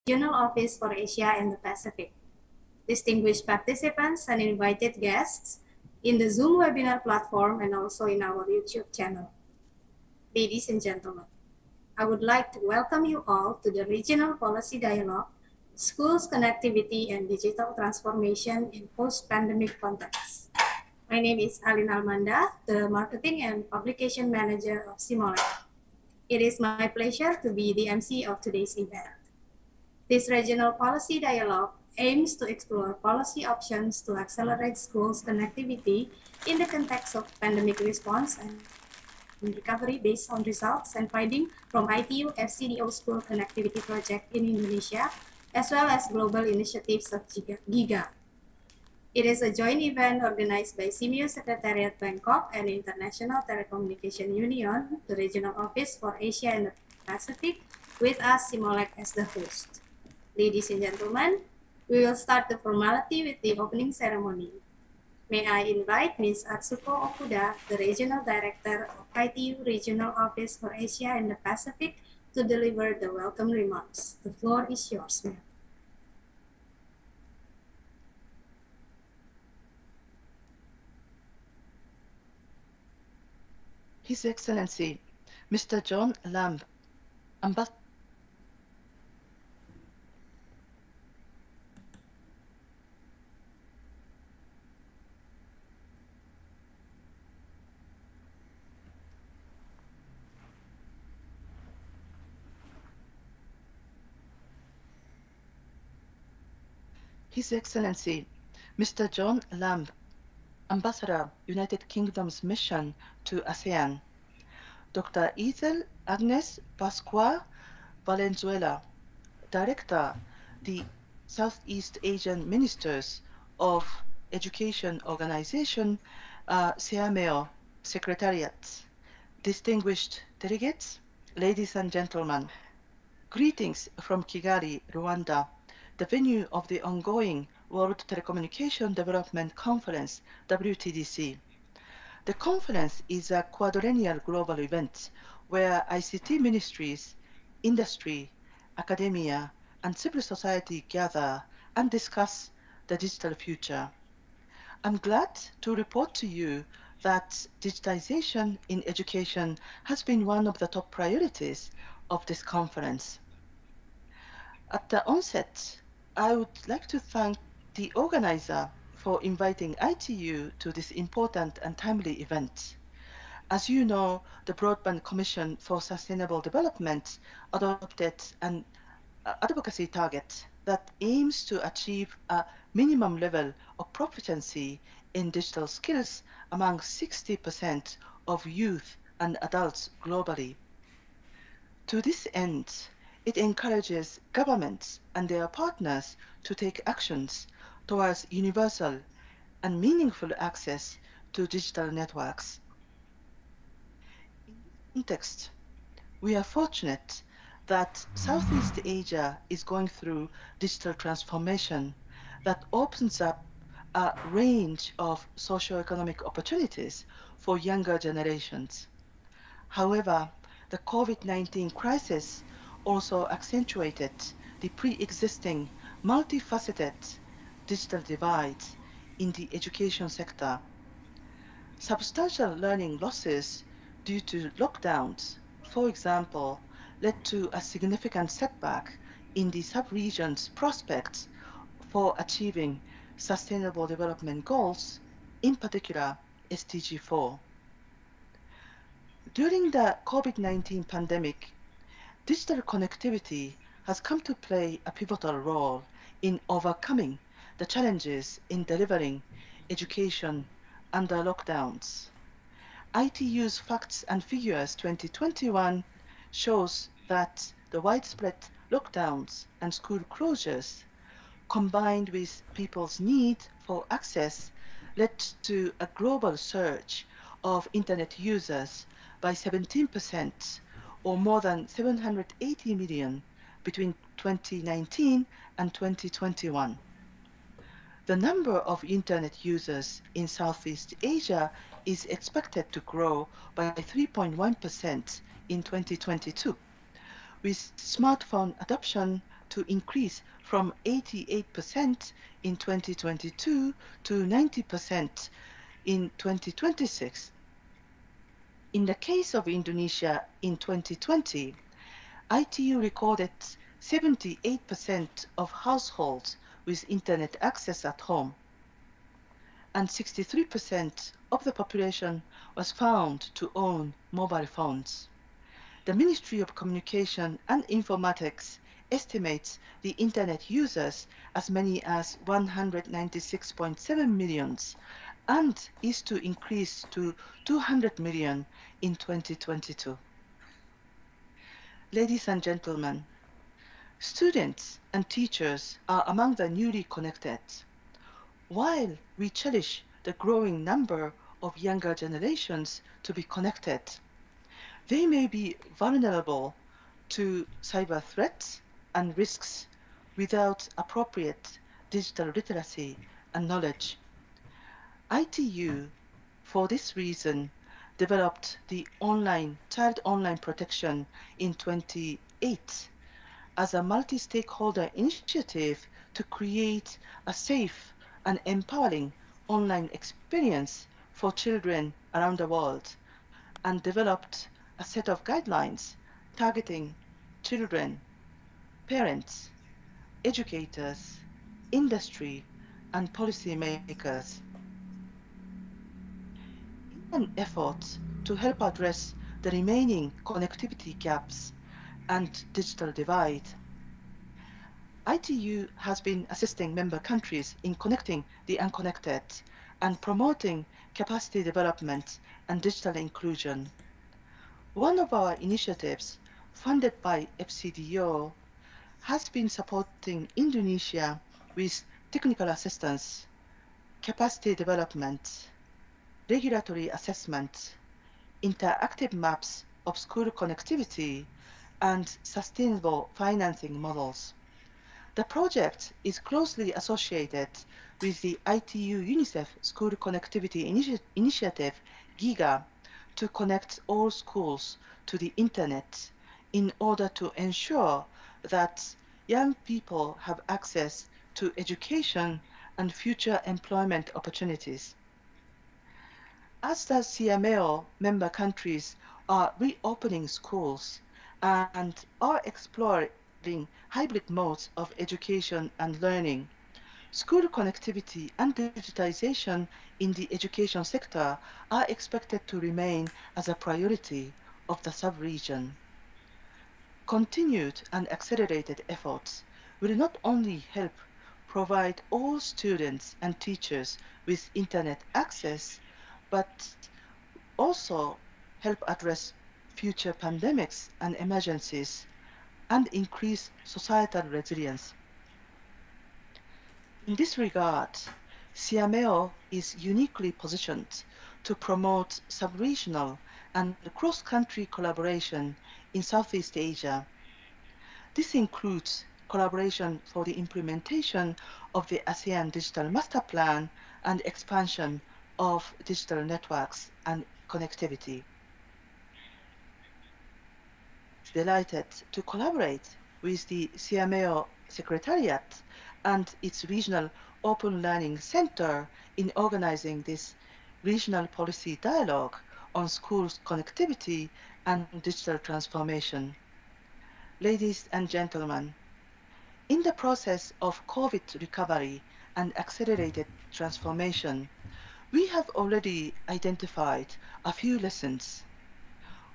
Regional Office for Asia and the Pacific. Distinguished participants and invited guests in the Zoom webinar platform and also in our YouTube channel. Ladies and gentlemen, I would like to welcome you all to the Regional Policy Dialogue, Schools Connectivity and Digital Transformation in Post-Pandemic Context. My name is Alin Almanda, the Marketing and Publication Manager of SEAMOLEC. It is my pleasure to be the MC of today's event. This Regional Policy Dialogue aims to explore policy options to accelerate schools connectivity in the context of pandemic response and recovery based on results and findings from ITU FCDO School Connectivity Project in Indonesia, as well as global initiatives of GIGA. It is a joint event organized by SEAMU Secretariat Bangkok and International Telecommunication Union, the Regional Office for Asia and the Pacific, with us SEAMOLEC as the host. Ladies and gentlemen, we will start the formality with the opening ceremony. May I invite Ms. Atsuko Okuda, the Regional Director of ITU Regional Office for Asia and the Pacific, to deliver the welcome remarks. The floor is yours, ma'am. His Excellency, Mr. John Lamb, Ambassador. His Excellency, Mr. John Lamb, Ambassador, United Kingdom's Mission to ASEAN, Dr. Ethel Agnes Pascua Valenzuela, Director, the Southeast Asian Ministers of Education Organization, SEAMEO Secretariat, distinguished delegates, ladies and gentlemen, greetings from Kigali, Rwanda, the venue of the ongoing World Telecommunication Development Conference, WTDC. The conference is a quadrennial global event where ICT ministries, industry, academia, and civil society gather and discuss the digital future. I'm glad to report to you that digitization in education has been one of the top priorities of this conference. At the onset, I would like to thank the organizer for inviting ITU to this important and timely event. As you know, the Broadband Commission for Sustainable Development adopted an advocacy target that aims to achieve a minimum level of proficiency in digital skills among 60% of youth and adults globally. To this end, it encourages governments and their partners to take actions towards universal and meaningful access to digital networks. In this context, we are fortunate that Southeast Asia is going through digital transformation that opens up a range of socio-economic opportunities for younger generations. However, the COVID-19 crisis also accentuated the pre-existing multifaceted digital divide in the education sector. Substantial learning losses due to lockdowns, for example, led to a significant setback in the sub-region's prospects for achieving Sustainable Development Goals, in particular SDG 4. During the COVID-19 pandemic, digital connectivity has come to play a pivotal role in overcoming the challenges in delivering education under lockdowns. ITU's Facts and Figures 2021 shows that the widespread lockdowns and school closures, combined with people's need for access, led to a global surge of internet users by 17%, or more than 780 million between 2019 and 2021. The number of internet users in Southeast Asia is expected to grow by 3.1% in 2022, with smartphone adoption to increase from 88% in 2022 to 90% in 2026. In the case of Indonesia in 2020, ITU recorded 78% of households with internet access at home, and 63% of the population was found to own mobile phones. The Ministry of Communication and Informatics estimates the internet users as many as 196.7 million and is to increase to 200 million in 2022. Ladies and gentlemen, students and teachers are among the newly connected. While we cherish the growing number of younger generations to be connected, they may be vulnerable to cyber threats and risks without appropriate digital literacy and knowledge. ITU, for this reason, developed the Child Online Protection in 2008 as a multi-stakeholder initiative to create a safe and empowering online experience for children around the world, and developed a set of guidelines targeting children, parents, educators, industry, and policymakers. In an effort to help address the remaining connectivity gaps and digital divide, ITU has been assisting member countries in connecting the unconnected and promoting capacity development and digital inclusion. One of our initiatives, funded by FCDO, has been supporting Indonesia with technical assistance, capacity development, regulatory assessment, interactive maps of school connectivity, and sustainable financing models. The project is closely associated with the ITU UNICEF School Connectivity Initiative, GIGA, to connect all schools to the internet in order to ensure that young people have access to education and future employment opportunities. As the CMAO member countries are reopening schools and are exploring hybrid modes of education and learning, school connectivity and digitization in the education sector are expected to remain as a priority of the sub-region. Continued and accelerated efforts will not only help provide all students and teachers with internet access, but also help address future pandemics and emergencies and increase societal resilience. In this regard, CMAO is uniquely positioned to promote sub-regional and cross-country collaboration in Southeast Asia. This includes collaboration for the implementation of the ASEAN Digital Master Plan and expansion of digital networks and connectivity. Delighted to collaborate with the CMAO Secretariat and its Regional Open Learning Center in organizing this regional policy dialogue on schools connectivity and digital transformation. Ladies and gentlemen, in the process of COVID recovery and accelerated transformation, we have already identified a few lessons.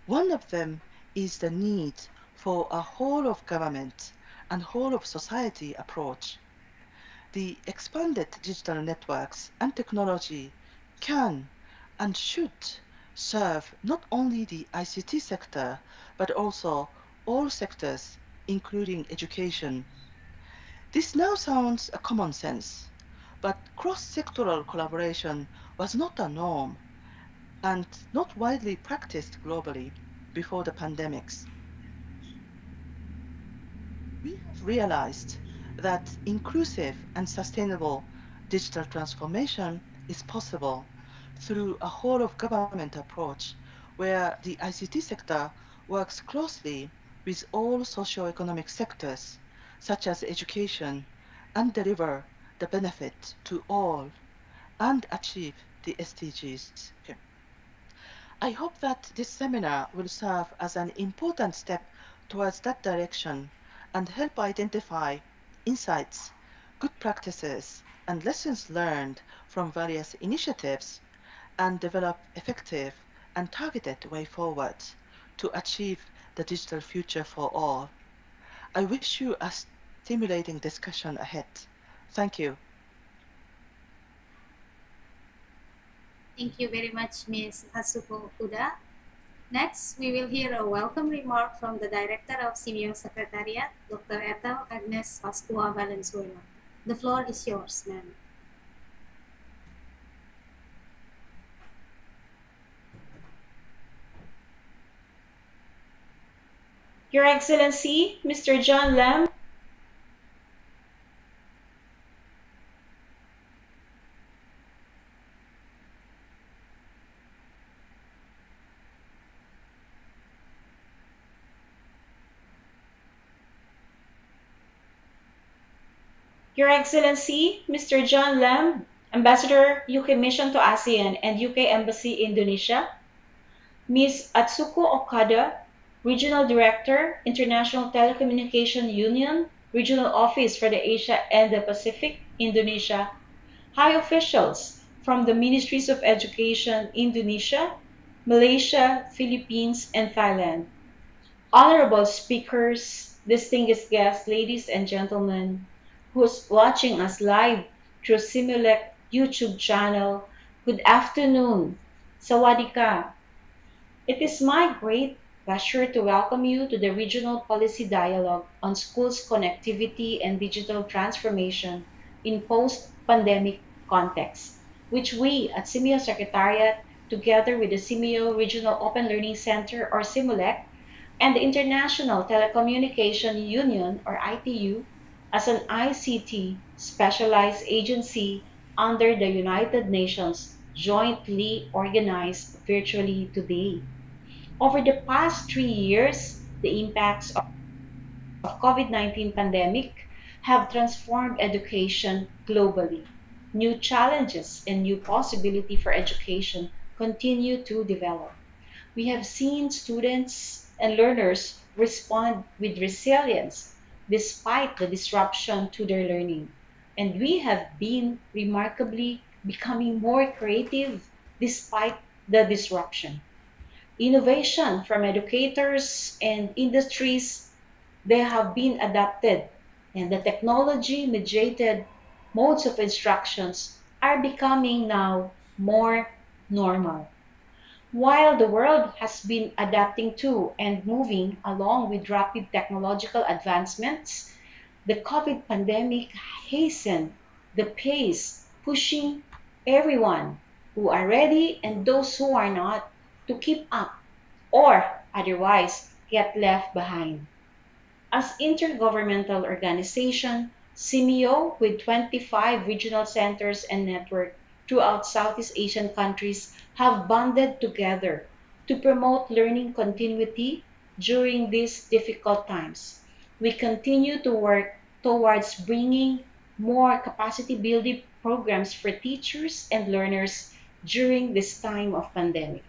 One of them is the need for a whole of government and whole of society approach. The expanded digital networks and technology can and should serve not only the ICT sector, but also all sectors, including education. This now sounds a common sense, but cross-sectoral collaboration was not a norm and not widely practiced globally before the pandemics. We have realized that inclusive and sustainable digital transformation is possible through a whole-of-government approach where the ICT sector works closely with all socio-economic sectors, such as education, and deliver the benefit to all and achieve the SDGs. Okay. I hope that this seminar will serve as an important step towards that direction and help identify insights, good practices, and lessons learned from various initiatives and develop effective and targeted way forward to achieve the digital future for all. I wish you a stimulating discussion ahead. Thank you. Thank you very much, Ms. Hatsuko Okuda. Next, we will hear a welcome remark from the Director of SEAMOLEC Secretariat, Dr. Ethel Agnes Pascua Valenzuela. The floor is yours, ma'am. Your Excellency, Mr. John Lam, Your Excellency, Mr. John Lam, Ambassador UK Mission to ASEAN and UK Embassy Indonesia, Ms. Atsuko Okada, Regional Director, International Telecommunication Union, Regional Office for the Asia and the Pacific, Indonesia, high officials from the Ministries of Education, Indonesia, Malaysia, Philippines, and Thailand, honorable speakers, distinguished guests, ladies and gentlemen, who's watching us live through SEAMOLEC YouTube channel, good afternoon. Sawadika. It is my great pleasure to welcome you to the Regional Policy Dialogue on Schools Connectivity and Digital Transformation in Post-Pandemic Context, which we at SEAMEO Secretariat, together with the SEAMEO Regional Open Learning Center or SEAMOLEC, and the International Telecommunication Union or ITU, as an ICT specialized agency under the United Nations, jointly organized virtually today. Over the past 3 years, the impacts of COVID-19 pandemic have transformed education globally. New challenges and new possibility for education continue to develop. We have seen students and learners respond with resilience despite the disruption to their learning. And we have been remarkably becoming more creative despite the disruption. Innovation from educators and industries, they have been adapted, and the technology mediated modes of instructions are becoming now more normal. While the world has been adapting to and moving along with rapid technological advancements, the COVID pandemic hastened the pace, pushing everyone who are ready and those who are not to keep up or otherwise get left behind. As intergovernmental organization, SEAMEO, with 25 regional centers and network throughout Southeast Asian countries, have banded together to promote learning continuity during these difficult times. We continue to work towards bringing more capacity building programs for teachers and learners during this time of pandemic.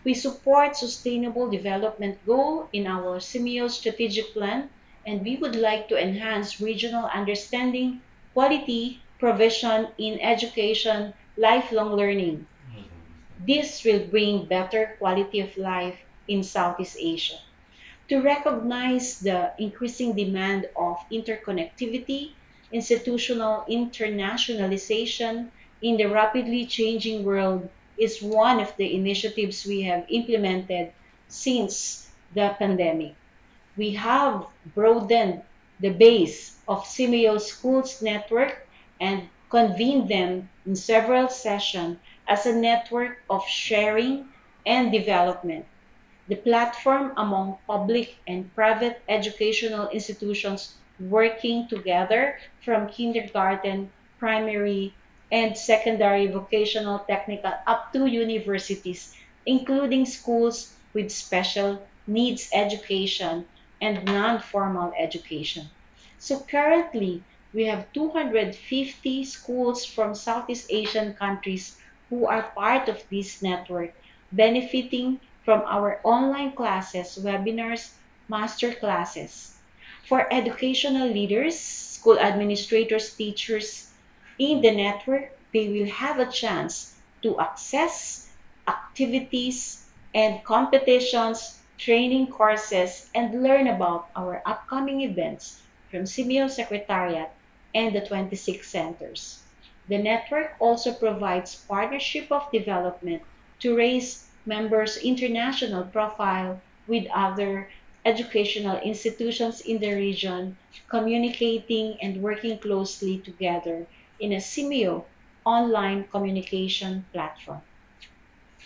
We support sustainable development goal in our SEAMEO strategic plan, and we would like to enhance regional understanding, quality, provision in education, lifelong learning. This will bring better quality of life in Southeast Asia. To recognize the increasing demand of interconnectivity, institutional internationalization in the rapidly changing world is one of the initiatives we have implemented since the pandemic. We have broadened the base of SEAMEO schools network and convened them in several sessions as a network of sharing and development. The platform among public and private educational institutions working together from kindergarten, primary, and secondary vocational technical up to universities, including schools with special needs education and non-formal education. So currently, we have 250 schools from Southeast Asian countries who are part of this network, benefiting from our online classes, webinars, master classes. For educational leaders, school administrators, teachers in the network, they will have a chance to access activities and competitions, training courses, and learn about our upcoming events from CMEO Secretariat and the 26 centers. The network also provides partnership of development to raise members' international profile with other educational institutions in the region, communicating and working closely together in a CMEO online communication platform.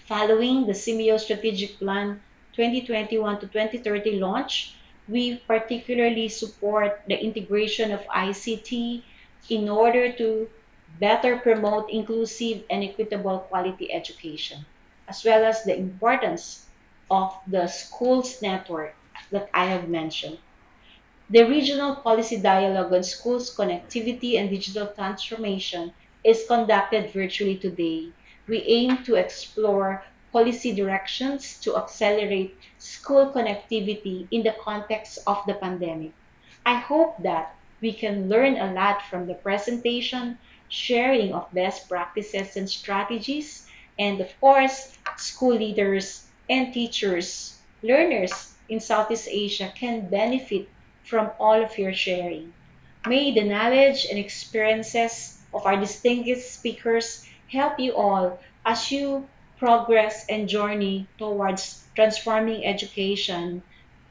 Following the CMEO Strategic Plan 2021 to 2030 launch, we particularly support the integration of ICT in order to better promote inclusive and equitable quality education, as well as the importance of the schools network that I have mentioned. The Regional Policy Dialogue on Schools Connectivity and Digital Transformation is conducted virtually today. We aim to explore policy directions to accelerate school connectivity in the context of the pandemic. I hope that we can learn a lot from the presentation, sharing of best practices and strategies, and of course, school leaders and teachers, learners in Southeast Asia can benefit from all of your sharing. May the knowledge and experiences of our distinguished speakers help you all as you progress and journey towards transforming education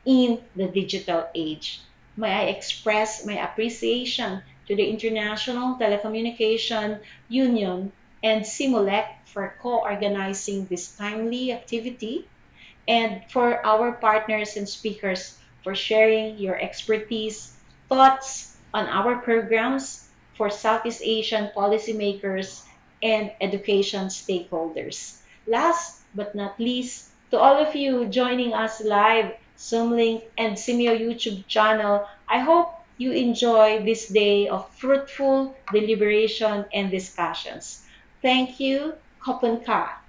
in the digital age. May I express my appreciation to the International Telecommunication Union and SEAMOLEC for co-organizing this timely activity, and for our partners and speakers for sharing your expertise, thoughts on our programs for Southeast Asian policymakers and education stakeholders. Last but not least, to all of you joining us live, Zoom link, and Simeo YouTube channel, I hope you enjoy this day of fruitful deliberation and discussions. Thank you. Kopun ka.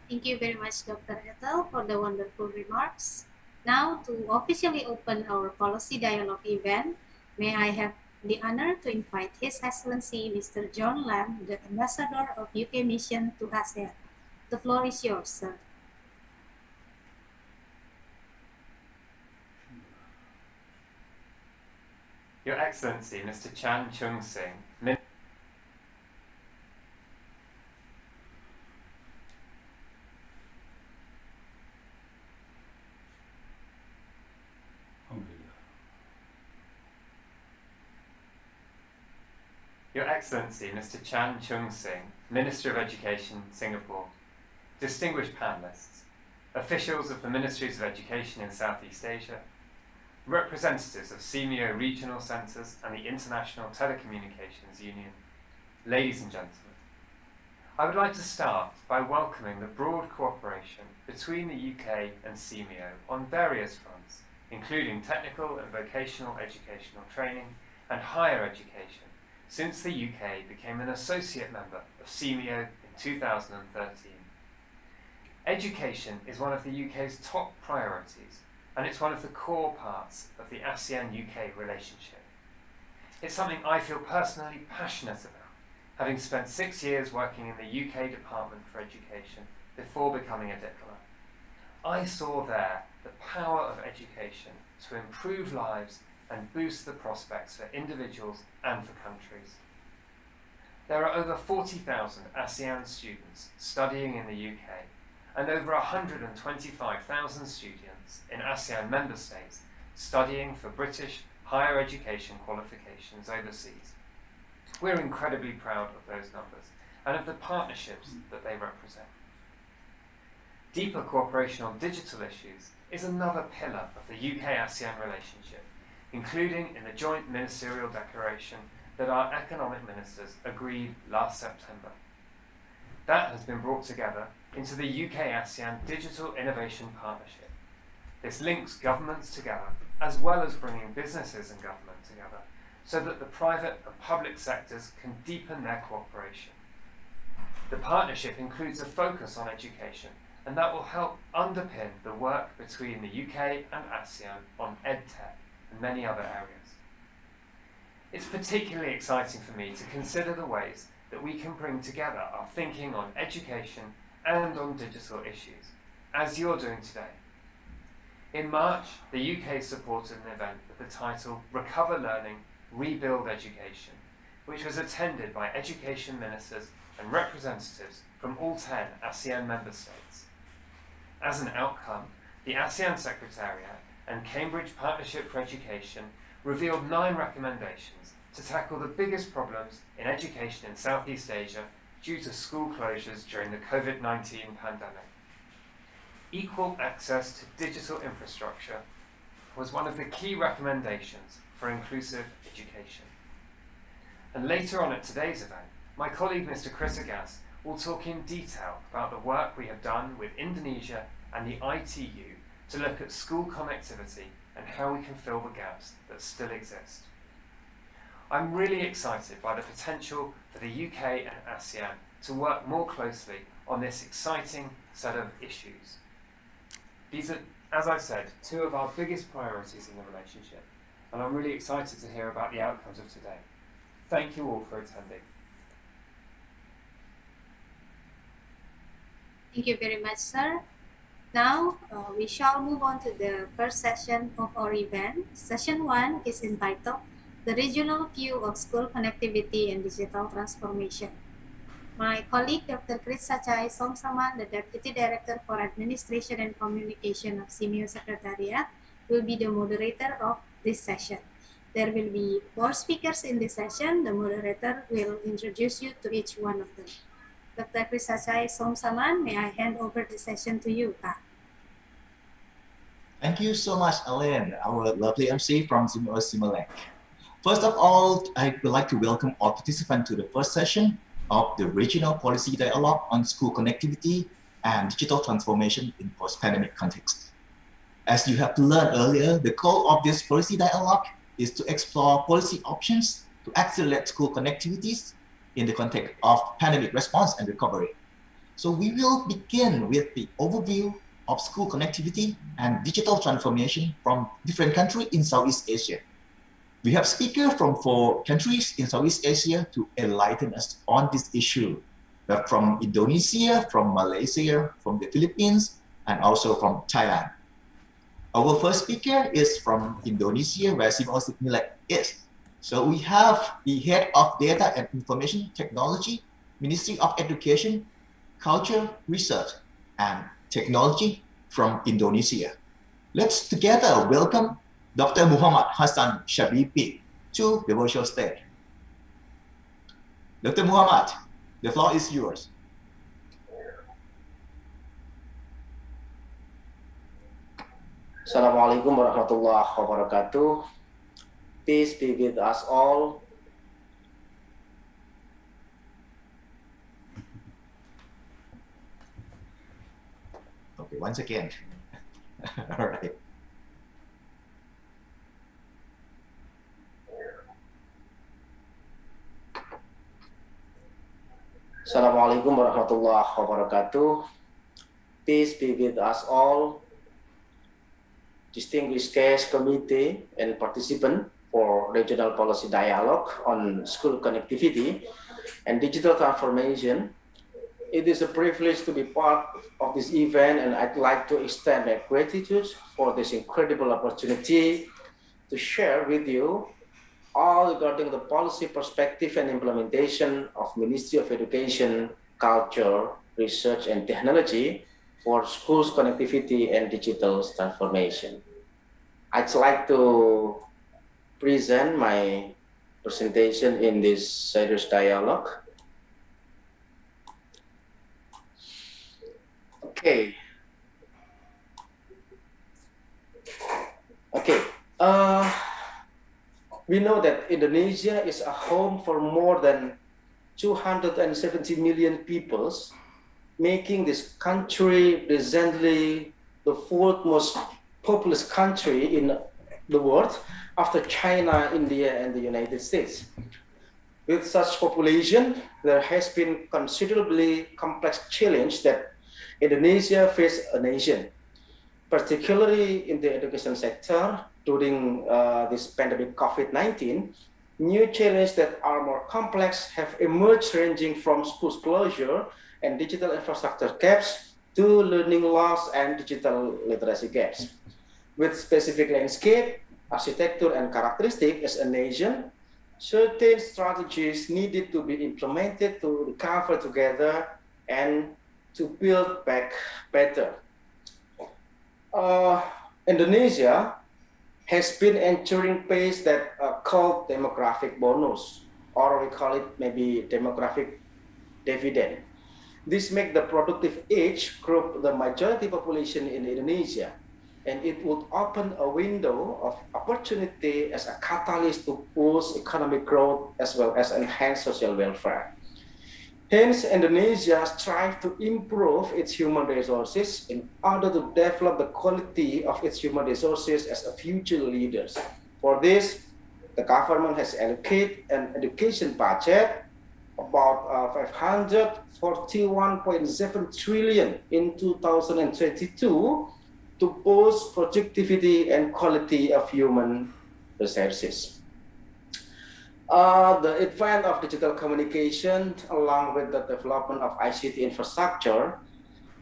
Thank you very much, Dr. Ethel, for the wonderful remarks. Now, to officially open our policy dialogue event, may I have the honor to invite His Excellency Mr. John Lam, the Ambassador of UK Mission to ASEAN. The floor is yours, sir. Your Excellency, Mr. Chan Chung Sing, Your Excellency, Mr. Chan Chung Sing, Minister of Education, Singapore, distinguished panelists, officials of the Ministries of Education in Southeast Asia, representatives of SEAMEO regional centres and the International Telecommunications Union, ladies and gentlemen, I would like to start by welcoming the broad cooperation between the UK and SEAMEO on various fronts, including technical and vocational educational training and higher education, since the UK became an associate member of SEAMEO in 2013. Education is one of the UK's top priorities, and it's one of the core parts of the ASEAN-UK relationship. It's something I feel personally passionate about, having spent 6 years working in the UK Department for Education before becoming a diplomat. I saw there the power of education to improve lives and boost the prospects for individuals and for countries. There are over 40,000 ASEAN students studying in the UK, and over 125,000 students in ASEAN member states studying for British higher education qualifications overseas. We're incredibly proud of those numbers and of the partnerships that they represent. Deeper cooperation on digital issues is another pillar of the UK-ASEAN relationship, including in the joint ministerial declaration that our economic ministers agreed last September. That has been brought together into the UK-ASEAN Digital Innovation Partnership. This links governments together, as well as bringing businesses and government together, so that the private and public sectors can deepen their cooperation. The partnership includes a focus on education, and that will help underpin the work between the UK and ASEAN on EdTech and many other areas. It's particularly exciting for me to consider the ways that we can bring together our thinking on education and on digital issues, as you're doing today. In March, the UK supported an event with the title Recover Learning, Rebuild Education, which was attended by education ministers and representatives from all 10 ASEAN member states. As an outcome, the ASEAN Secretariat and Cambridge Partnership for Education revealed 9 recommendations to tackle the biggest problems in education in Southeast Asia due to school closures during the COVID-19 pandemic. Equal access to digital infrastructure was one of the key recommendations for inclusive education. And later on at today's event, my colleague Mr. Chris Agas will talk in detail about the work we have done with Indonesia and the ITU to look at school connectivity and how we can fill the gaps that still exist. I'm really excited by the potential for the UK and ASEAN to work more closely on this exciting set of issues. These are, as I've said, 2 of our biggest priorities in the relationship, and I'm really excited to hear about the outcomes of today. Thank you all for attending. Thank you very much, sir. Now, we shall move on to the first session of our event. Session 1 is entitled The Regional View of School Connectivity and Digital Transformation. My colleague, Dr. Chris Sachai Somsaman, the Deputy Director for Administration and Communication of SEAMOLEC Secretariat, will be the moderator of this session. There will be 4 speakers in this session. The moderator will introduce you to each one of them. Dr. Chris Sachai Somsaman, may I hand over the session to you, Pak? Thank you so much, Ellen, our lovely MC from SEAMOLEC. First of all, I would like to welcome all participants to the first session of the Regional Policy Dialogue on School Connectivity and Digital Transformation in Post-Pandemic Context. As you have learned earlier, the goal of this policy dialogue is to explore policy options to accelerate school connectivities in the context of pandemic response and recovery. So we will begin with the overview of school connectivity and digital transformation from different countries in Southeast Asia. We have speakers from 4 countries in Southeast Asia to enlighten us on this issue. They're from Indonesia, from Malaysia, from the Philippines, and also from Thailand. Our first speaker is from Indonesia, where SEAMOLEC is. So we have the Head of Data and Information Technology, Ministry of Education, Culture, Research, and Technology from Indonesia. Let's together welcome Dr. Muhammad Hassan Shabibi to the virtual stage. Dr. Muhammad, the floor is yours. Assalamualaikum warahmatullahi wabarakatuh. Peace be with us all. Okay, once again. All right. Assalamualaikum warahmatullahi wabarakatuh. Peace be with us all. Distinguished guest committee and participant for Regional Policy Dialogue on School Connectivity and Digital Transformation. It is a privilege to be part of this event, and I'd like to extend my gratitude for this incredible opportunity to share with you all regarding the policy perspective and implementation of Ministry of Education, Culture, Research and Technology for schools connectivity and digital transformation. I'd like to present my presentation in this serious dialogue. Okay. We know that Indonesia is a home for more than 270 million peoples, making this country presently the 4th most populous country in the world after China, India, and the United States. With such population, there has been considerably complex challenge that Indonesia faced a nation, particularly in the education sector during this pandemic COVID-19. New challenges that are more complex have emerged, ranging from schools closure and digital infrastructure gaps to learning loss and digital literacy gaps. With specific landscape, architecture, and characteristic as a nation, certain strategies needed to be implemented to recover together and to build back better. Indonesia has been entering phase that called demographic bonus, or we call it maybe demographic dividend. This makes the productive age group the majority population in Indonesia, and it would open a window of opportunity as a catalyst to boost economic growth as well as enhance social welfare. Hence, Indonesia strives to improve its human resources in order to develop the quality of its human resources as a future leaders. For this, the government has allocated an education budget about 541.7 trillion in 2022 to boost productivity and quality of human resources. The advance of digital communication, along with the development of ICT infrastructure,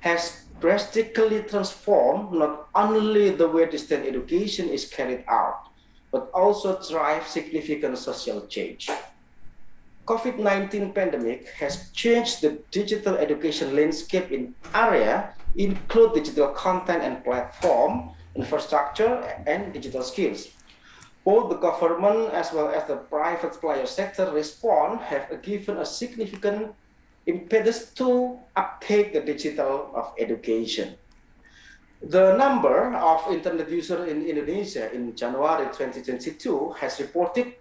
has drastically transformed not only the way distance education is carried out, but also drive significant social change. COVID-19 pandemic has changed the digital education landscape in area include digital content and platform, infrastructure, and digital skills. Both the government as well as the private player sector respond have given a significant impetus to uptake the digital of education. The number of internet users in Indonesia in January 2022 has reported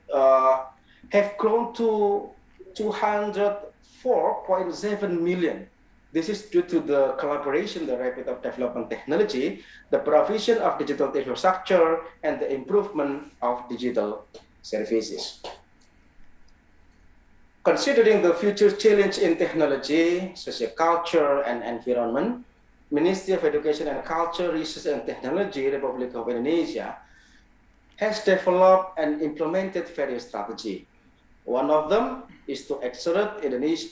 have grown to 204.7 million. This is due to the collaboration, the rapid of development technology, the provision of digital infrastructure, and the improvement of digital services. Considering the future challenge in technology, social culture, and environment, Ministry of Education and Culture, Research and Technology, Republic of Indonesia, has developed and implemented various strategies. One of them is to accelerate Indonesian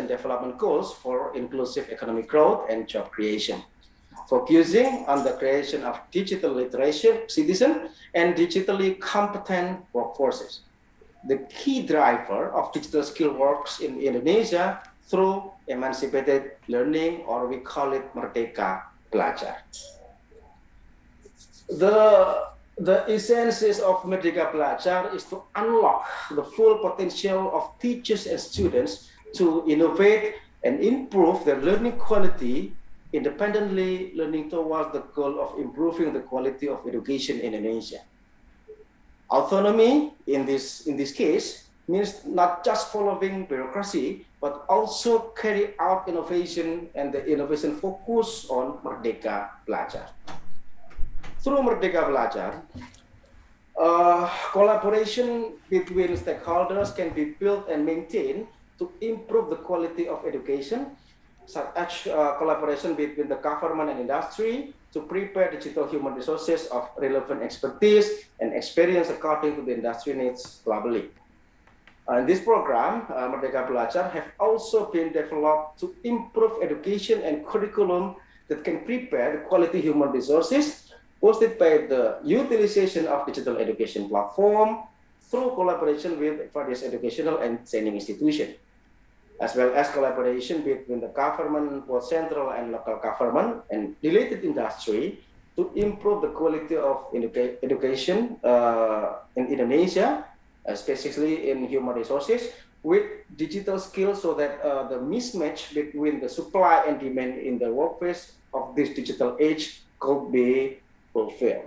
development goals for inclusive economic growth and job creation, focusing on the creation of digital literate citizens and digitally competent workforces. The key driver of digital skill works in Indonesia through emancipated learning, or we call it Merdeka Belajar. The essence of Merdeka Belajar is to unlock the full potential of teachers and students to innovate and improve their learning quality, independently learning towards the goal of improving the quality of education in Indonesia. Autonomy in this case means not just following bureaucracy, but also carry out innovation, and the innovation focus on Merdeka Belajar. Through Merdeka Belajar, collaboration between stakeholders can be built and maintained to improve the quality of education, such as collaboration between the government and industry to prepare digital human resources of relevant expertise and experience according to the industry needs globally. In this program, Merdeka Belajar have also been developed to improve education and curriculum that can prepare the quality human resources boosted by the utilization of digital education platform through collaboration with various educational and training institutions, as well as collaboration between the government, both central and local government, and related industry to improve the quality of education in Indonesia, especially in human resources, with digital skills so that the mismatch between the supply and demand in the workplace of this digital age could be fulfilled.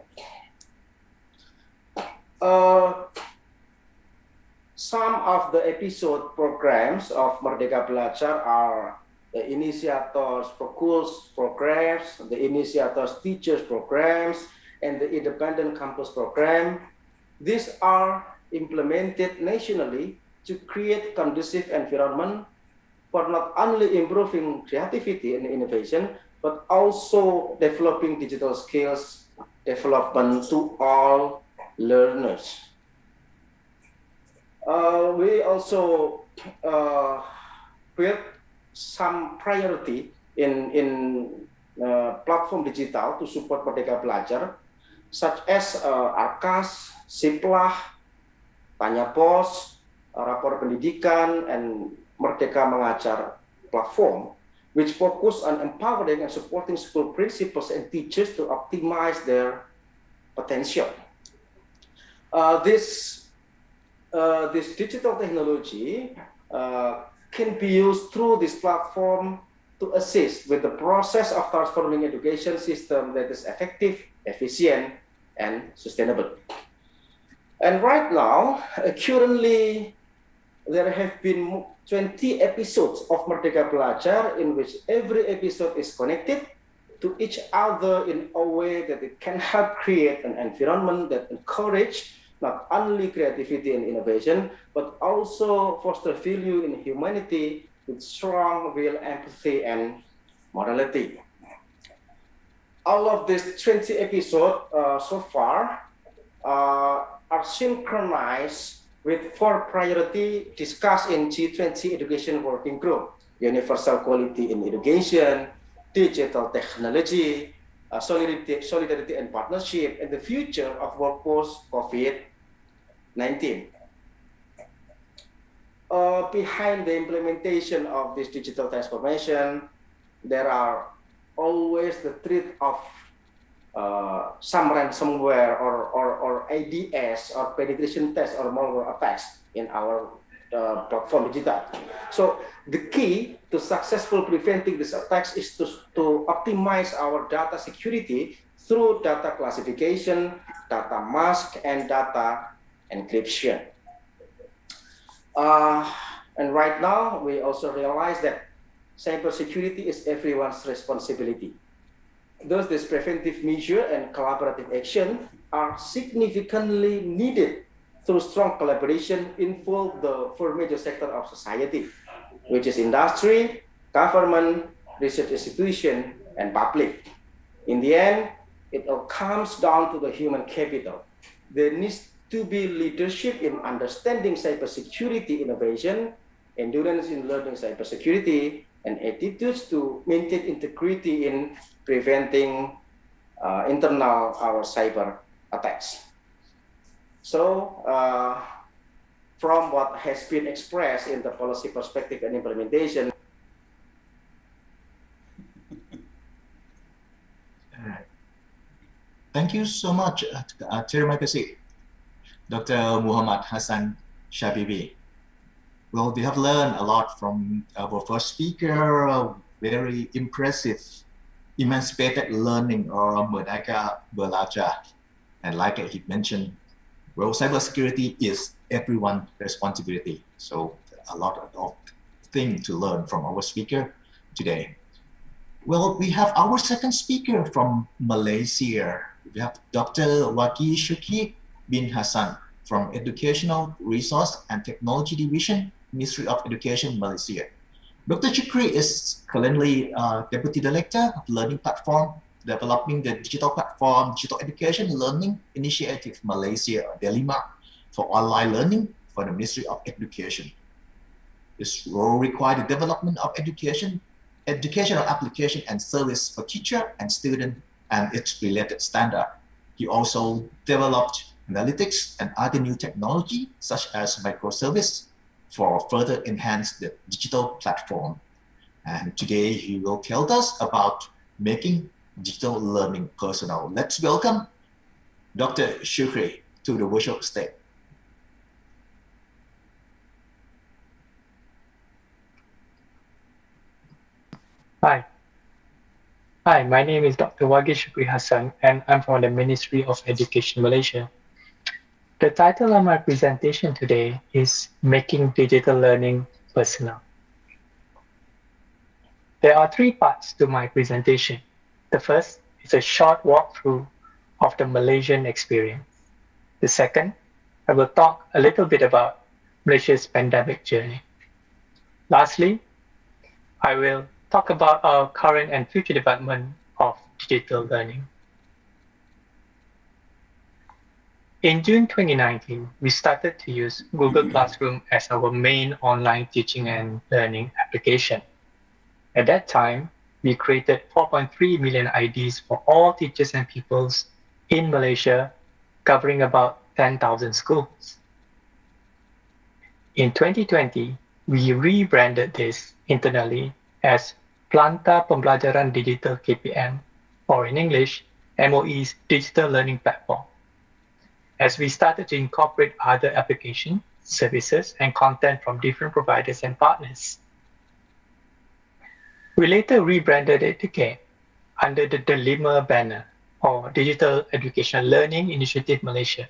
Some of the episode programs of Merdeka Belajar are the initiators schools programs, the initiators teachers programs, and the independent campus program. These are implemented nationally to create conducive environment for not only improving creativity and innovation, but also developing digital skills development to all learners. We also built some priority in platform digital to support Merdeka Belajar, such as Arkas, Siplah, Tanya Pos, Rapor Pendidikan, and Merdeka Mengajar platform, which focus on empowering and supporting school principals and teachers to optimize their potential. This digital technology can be used through this platform to assist with the process of transforming education system that is effective, efficient, and sustainable. And right now, currently, there have been 20 episodes of Merdeka Belajar in which every episode is connected to each other in a way that it can help create an environment that encourages not only creativity and innovation, but also foster value in humanity with strong real empathy and morality. All of these 20 episodes so far are synchronized with 4 priorities discussed in G20 Education Working Group: universal quality in education, digital technology, solidarity and partnership, and the future of work post COVID-19. Behind the implementation of this digital transformation, there are always the threat of some ransomware or ADS or penetration tests or malware attacks in our platform digital. So the key to successful preventing these attacks is to optimize our data security through data classification, data mask, and data encryption. And right now, we also realize that cybersecurity is everyone's responsibility. Thus, this preventive measure and collaborative action are significantly needed through strong collaboration involve the 4 major sectors of society, which is industry, government, research institution, and public. In the end, it all comes down to the human capital. There needs to be leadership in understanding cybersecurity innovation, endurance in learning cybersecurity, and attitudes to maintain integrity in preventing internal our cyber attacks. So, from what has been expressed in the policy perspective and implementation. All right. Thank you so much, Terima kasih, Dr. Muhammad Hassan Shabibi. Well, we have learned a lot from our first speaker, very impressive, emancipated learning or Merdeka Belajar. And like he mentioned, well, cybersecurity is everyone's responsibility. So a lot of things to learn from our speaker today. Well, we have our second speaker from Malaysia. We have Dr. Waki Syukri bin Hassan from Educational Resource and Technology Division, Ministry of Education, Malaysia. Dr. Syukri is currently Deputy Director of Learning Platform, developing the digital platform, Digital Education Learning Initiative Malaysia, DELIMA, for online learning for the Ministry of Education. This role requires the development of educational application and service for teacher and student and its related standard. He also developed analytics and other new technology such as microservice for further enhance the digital platform. And today he will tell us about making digital learning personal. Let's welcome Dr. Syukri to the virtual stage. Hi. Hi, my name is Dr. Waki Syukri Hassan, and I'm from the Ministry of Education, Malaysia. The title of my presentation today is Making Digital Learning Personal. There are three parts to my presentation. The first is a short walkthrough of the Malaysian experience. The second, I will talk a little bit about Malaysia's pandemic journey. Lastly, I will talk about our current and future development of digital learning. In June 2019, we started to use Google Classroom as our main online teaching and learning application. At that time, we created 4.3 million IDs for all teachers and pupils in Malaysia, covering about 10,000 schools. In 2020, we rebranded this internally as Planta Pembelajaran Digital KPM, or in English, MOE's Digital Learning Platform, as we started to incorporate other applications, services, and content from different providers and partners. We later rebranded it again under the DELIMA banner, or Digital Educational Learning Initiative Malaysia,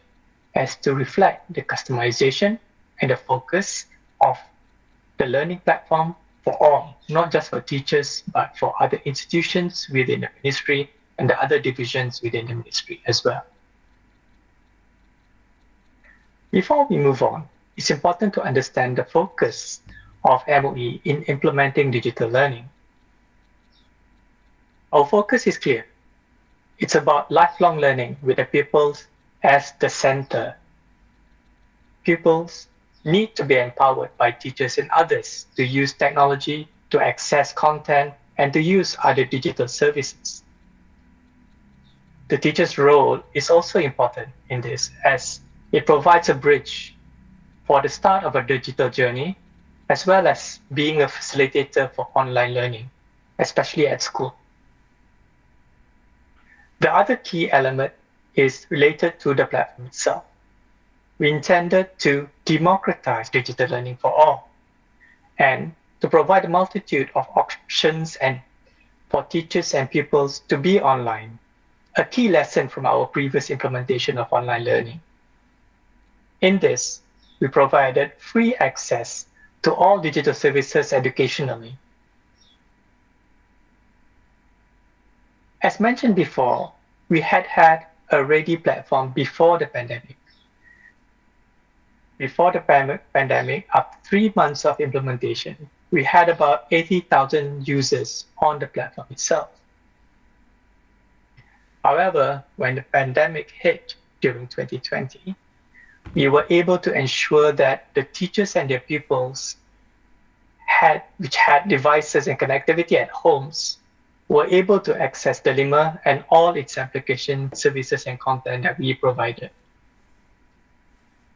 as to reflect the customization and the focus of the learning platform for all, not just for teachers, but for other institutions within the ministry and the other divisions within the ministry as well. Before we move on, it's important to understand the focus of MOE in implementing digital learning. Our focus is clear. It's about lifelong learning with the pupils as the center. Pupils need to be empowered by teachers and others to use technology, to access content, and to use other digital services. The teacher's role is also important in this, as it provides a bridge for the start of a digital journey, as well as being a facilitator for online learning, especially at school. The other key element is related to the platform itself. We intended to democratize digital learning for all and to provide a multitude of options and for teachers and pupils to be online, a key lesson from our previous implementation of online learning. In this, we provided free access to all digital services educationally. As mentioned before, we had a ready platform before the pandemic. Before the pandemic, after 3 months of implementation, we had about 80,000 users on the platform itself. However, when the pandemic hit during 2020, we were able to ensure that the teachers and their pupils which had devices and connectivity at homes were able to access DELIMA and all its application services and content that we provided.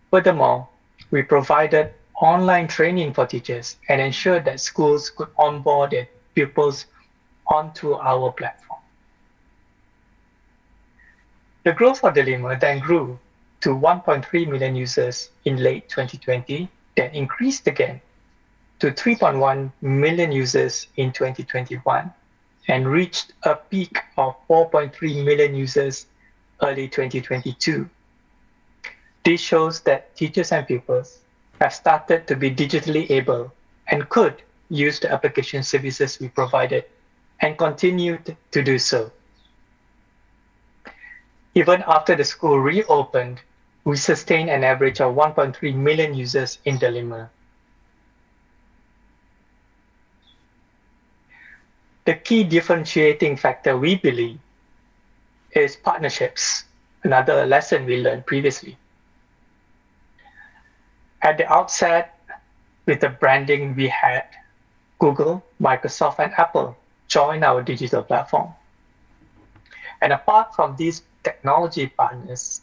Furthermore, we provided online training for teachers and ensured that schools could onboard their pupils onto our platform. The growth of DELIMA then grew to 1.3 million users in late 2020, then increased again to 3.1 million users in 2021, and reached a peak of 4.3 million users early 2022. This shows that teachers and pupils have started to be digitally able and could use the application services we provided and continued to do so. Even after the school reopened, we sustained an average of 1.3 million users in DELIMA. The key differentiating factor, we believe, is partnerships, another lesson we learned previously. At the outset, with the branding, we had Google, Microsoft, and Apple join our digital platform. And apart from these technology partners,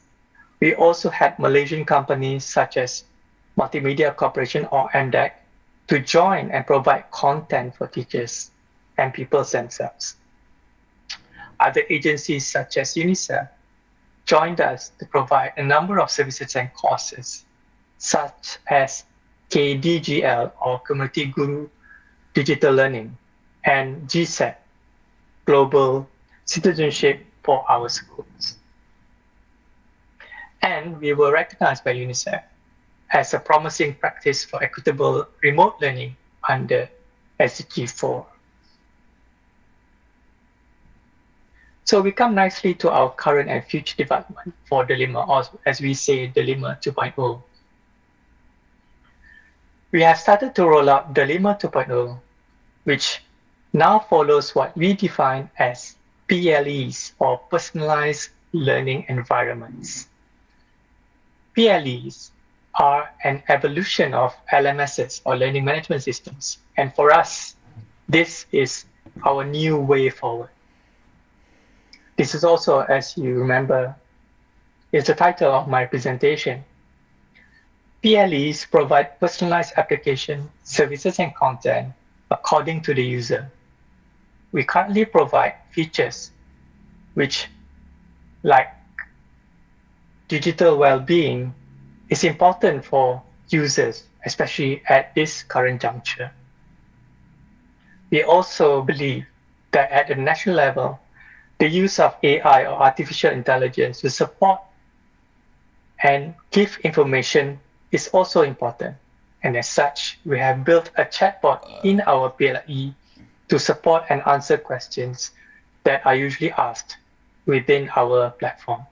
we also had Malaysian companies such as Multimedia Corporation, or MDEC, to join and provide content for teachers and pupils themselves. Other agencies such as UNICEF joined us to provide a number of services and courses, such as KDGL, or Community Guru Digital Learning, and GSET, Global Citizenship for our schools. And we were recognized by UNICEF as a promising practice for equitable remote learning under SDG 4. So we come nicely to our current and future development for Dilemma, or as we say, Dilemma 2.0. We have started to roll out Dilemma 2.0, which now follows what we define as PLEs, or Personalized Learning Environments. PLEs are an evolution of LMSs, or Learning Management Systems. And for us, this is our new way forward. This is also, as you remember, is the title of my presentation. PLEs provide personalized application, services, and content according to the user. We currently provide features which, like digital well-being, is important for users, especially at this current juncture. We also believe that at the national level, the use of AI, or artificial intelligence, to support and give information is also important. And as such, we have built a chatbot in our PLE to support and answer questions that are usually asked within our platform.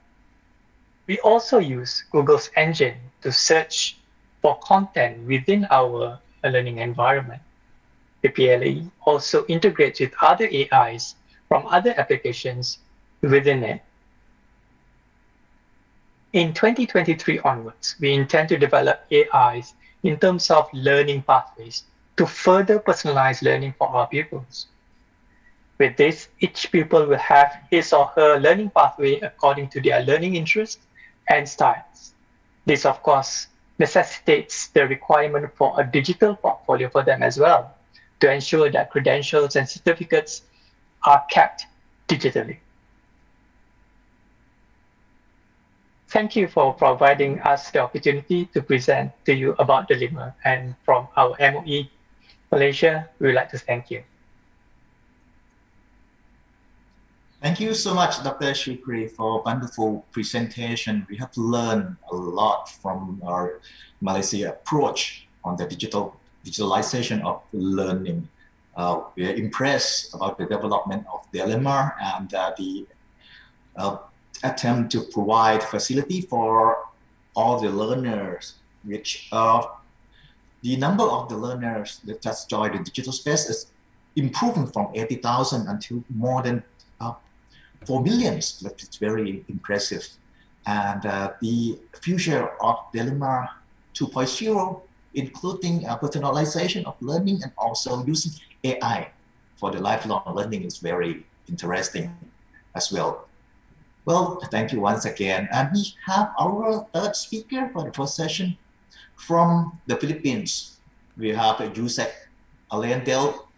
We also use Google's engine to search for content within our learning environment. The PLE also integrates with other AIs from other applications within it. In 2023 onwards, we intend to develop AIs in terms of learning pathways to further personalize learning for our pupils. With this, each pupil will have his or her learning pathway according to their learning interests and styles. This, of course, necessitates the requirement for a digital portfolio for them as well, to ensure that credentials and certificates are kept digitally. Thank you for providing us the opportunity to present to you about Dilemma, and from our MOE Malaysia, we would like to thank you. Thank you so much, Dr. Shukri, for a wonderful presentation. We have learned a lot from our Malaysia approach on the digitalization of learning. We are impressed about the development of Dilemma and the attempt to provide facility for all the learners, which the number of the learners that just joined the digital space is improving from 80,000 until more than 4 million. It's very impressive. And the future of Dilemma 2.0, including personalization of learning and also using AI for the lifelong learning, is very interesting as well. Well, thank you once again. And we have our third speaker for the first session from the Philippines. We have Yusek Alain del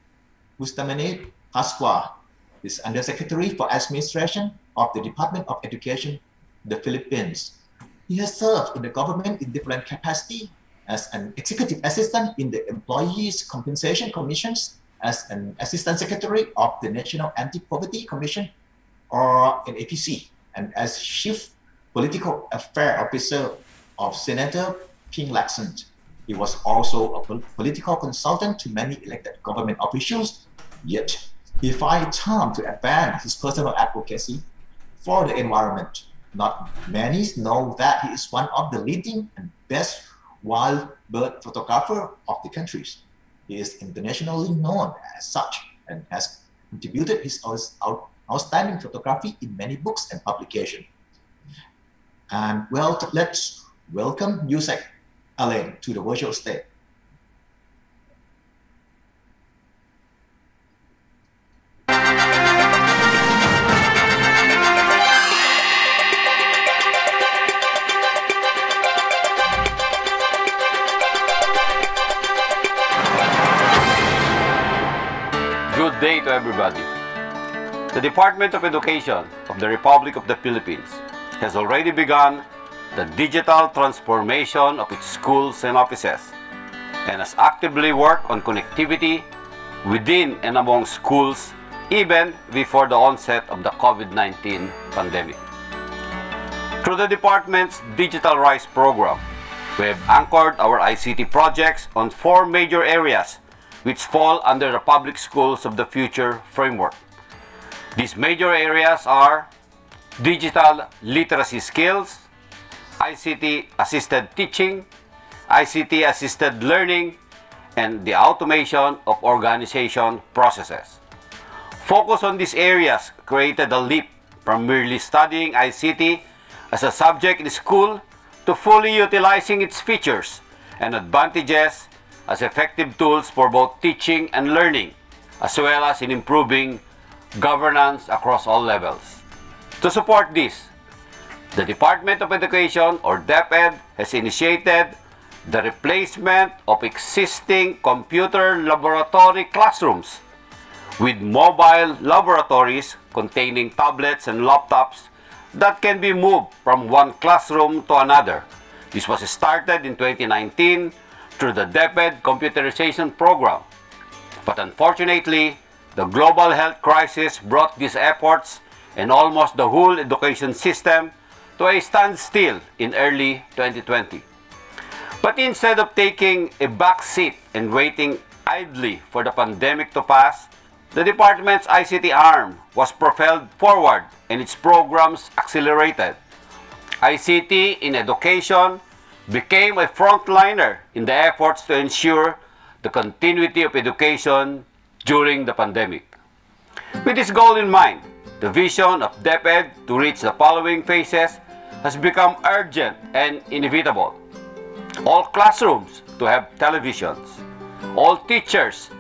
Bustamante Pascua, is Undersecretary for Administration of the Department of Education, the Philippines. He has served in the government in different capacity as an executive assistant in the Employees Compensation Commissions, as an assistant secretary of the National Anti-Poverty Commission, or an APC, and as chief political affairs officer of Senator Ping Lacson. He was also a political consultant to many elected government officials, yet he finds time to advance his personal advocacy for the environment. Not many know that he is one of the leading and best wild bird photographer of the countries. He is internationally known as such and has contributed his outstanding photography in many books and publications. And well, let's welcome Yusek Alain to the virtual stage. Good day to everybody. The Department of Education of the Republic of the Philippines has already begun the digital transformation of its schools and offices, and has actively worked on connectivity within and among schools even before the onset of the COVID-19 pandemic. Through the department's Digital Rise program, we have anchored our ICT projects on 4 major areas which fall under the Public Schools of the Future framework. These major areas are digital literacy skills, ICT-assisted teaching, ICT-assisted learning, and the automation of organization processes. Focus on these areas created a leap from merely studying ICT as a subject in school to fully utilizing its features and advantages as effective tools for both teaching and learning, as well as in improving governance across all levels. To support this, the Department of Education, or DepEd, has initiated the replacement of existing computer laboratory classrooms with mobile laboratories containing tablets and laptops that can be moved from one classroom to another. This was started in 2019 through the DepEd computerization program. But unfortunately, the global health crisis brought these efforts and almost the whole education system to a standstill in early 2020. But instead of taking a back seat and waiting idly for the pandemic to pass, the department's ICT arm was propelled forward and its programs accelerated. ICT in education became a frontliner in the efforts to ensure the continuity of education during the pandemic. With this goal in mind, the vision of DepEd to reach the following phases has become urgent and inevitable. All classrooms to have televisions, all teachers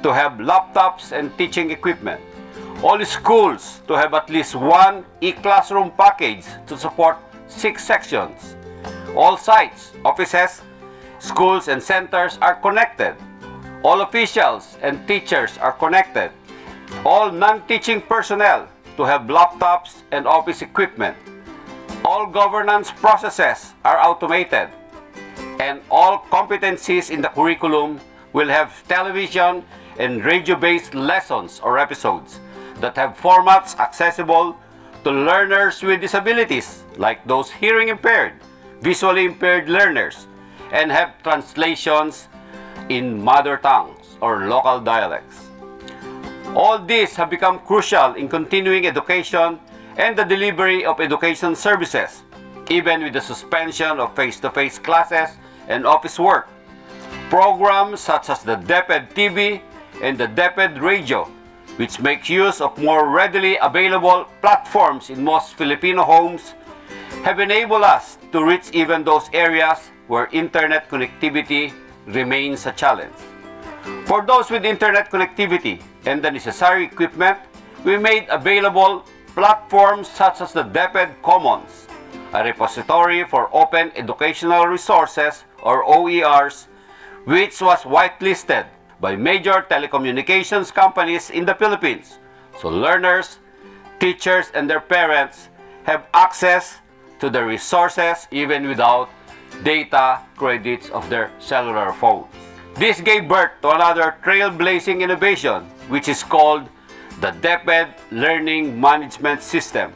to have laptops and teaching equipment, all schools to have at least one e-classroom package to support 6 sections. All sites, offices, schools and centers are connected. All officials and teachers are connected. All non-teaching personnel to have laptops and office equipment. All governance processes are automated. And all competencies in the curriculum will have television and radio-based lessons or episodes that have formats accessible to learners with disabilities, like those hearing impaired, visually impaired learners, and have translations in mother tongues or local dialects. All these have become crucial in continuing education and the delivery of education services, even with the suspension of face-to-face classes and office work. Programs such as the DepEd TV and the DepEd Radio, which make use of more readily available platforms in most Filipino homes, have enabled us to reach even those areas where internet connectivity remains a challenge. For those with internet connectivity and the necessary equipment, we made available platforms such as the DepEd Commons, a repository for open educational resources or OERs, which was whitelisted by major telecommunications companies in the Philippines, so learners, teachers, and their parents have access to the resources even without data credits of their cellular phones. This gave birth to another trailblazing innovation, which is called the DepEd Learning Management System,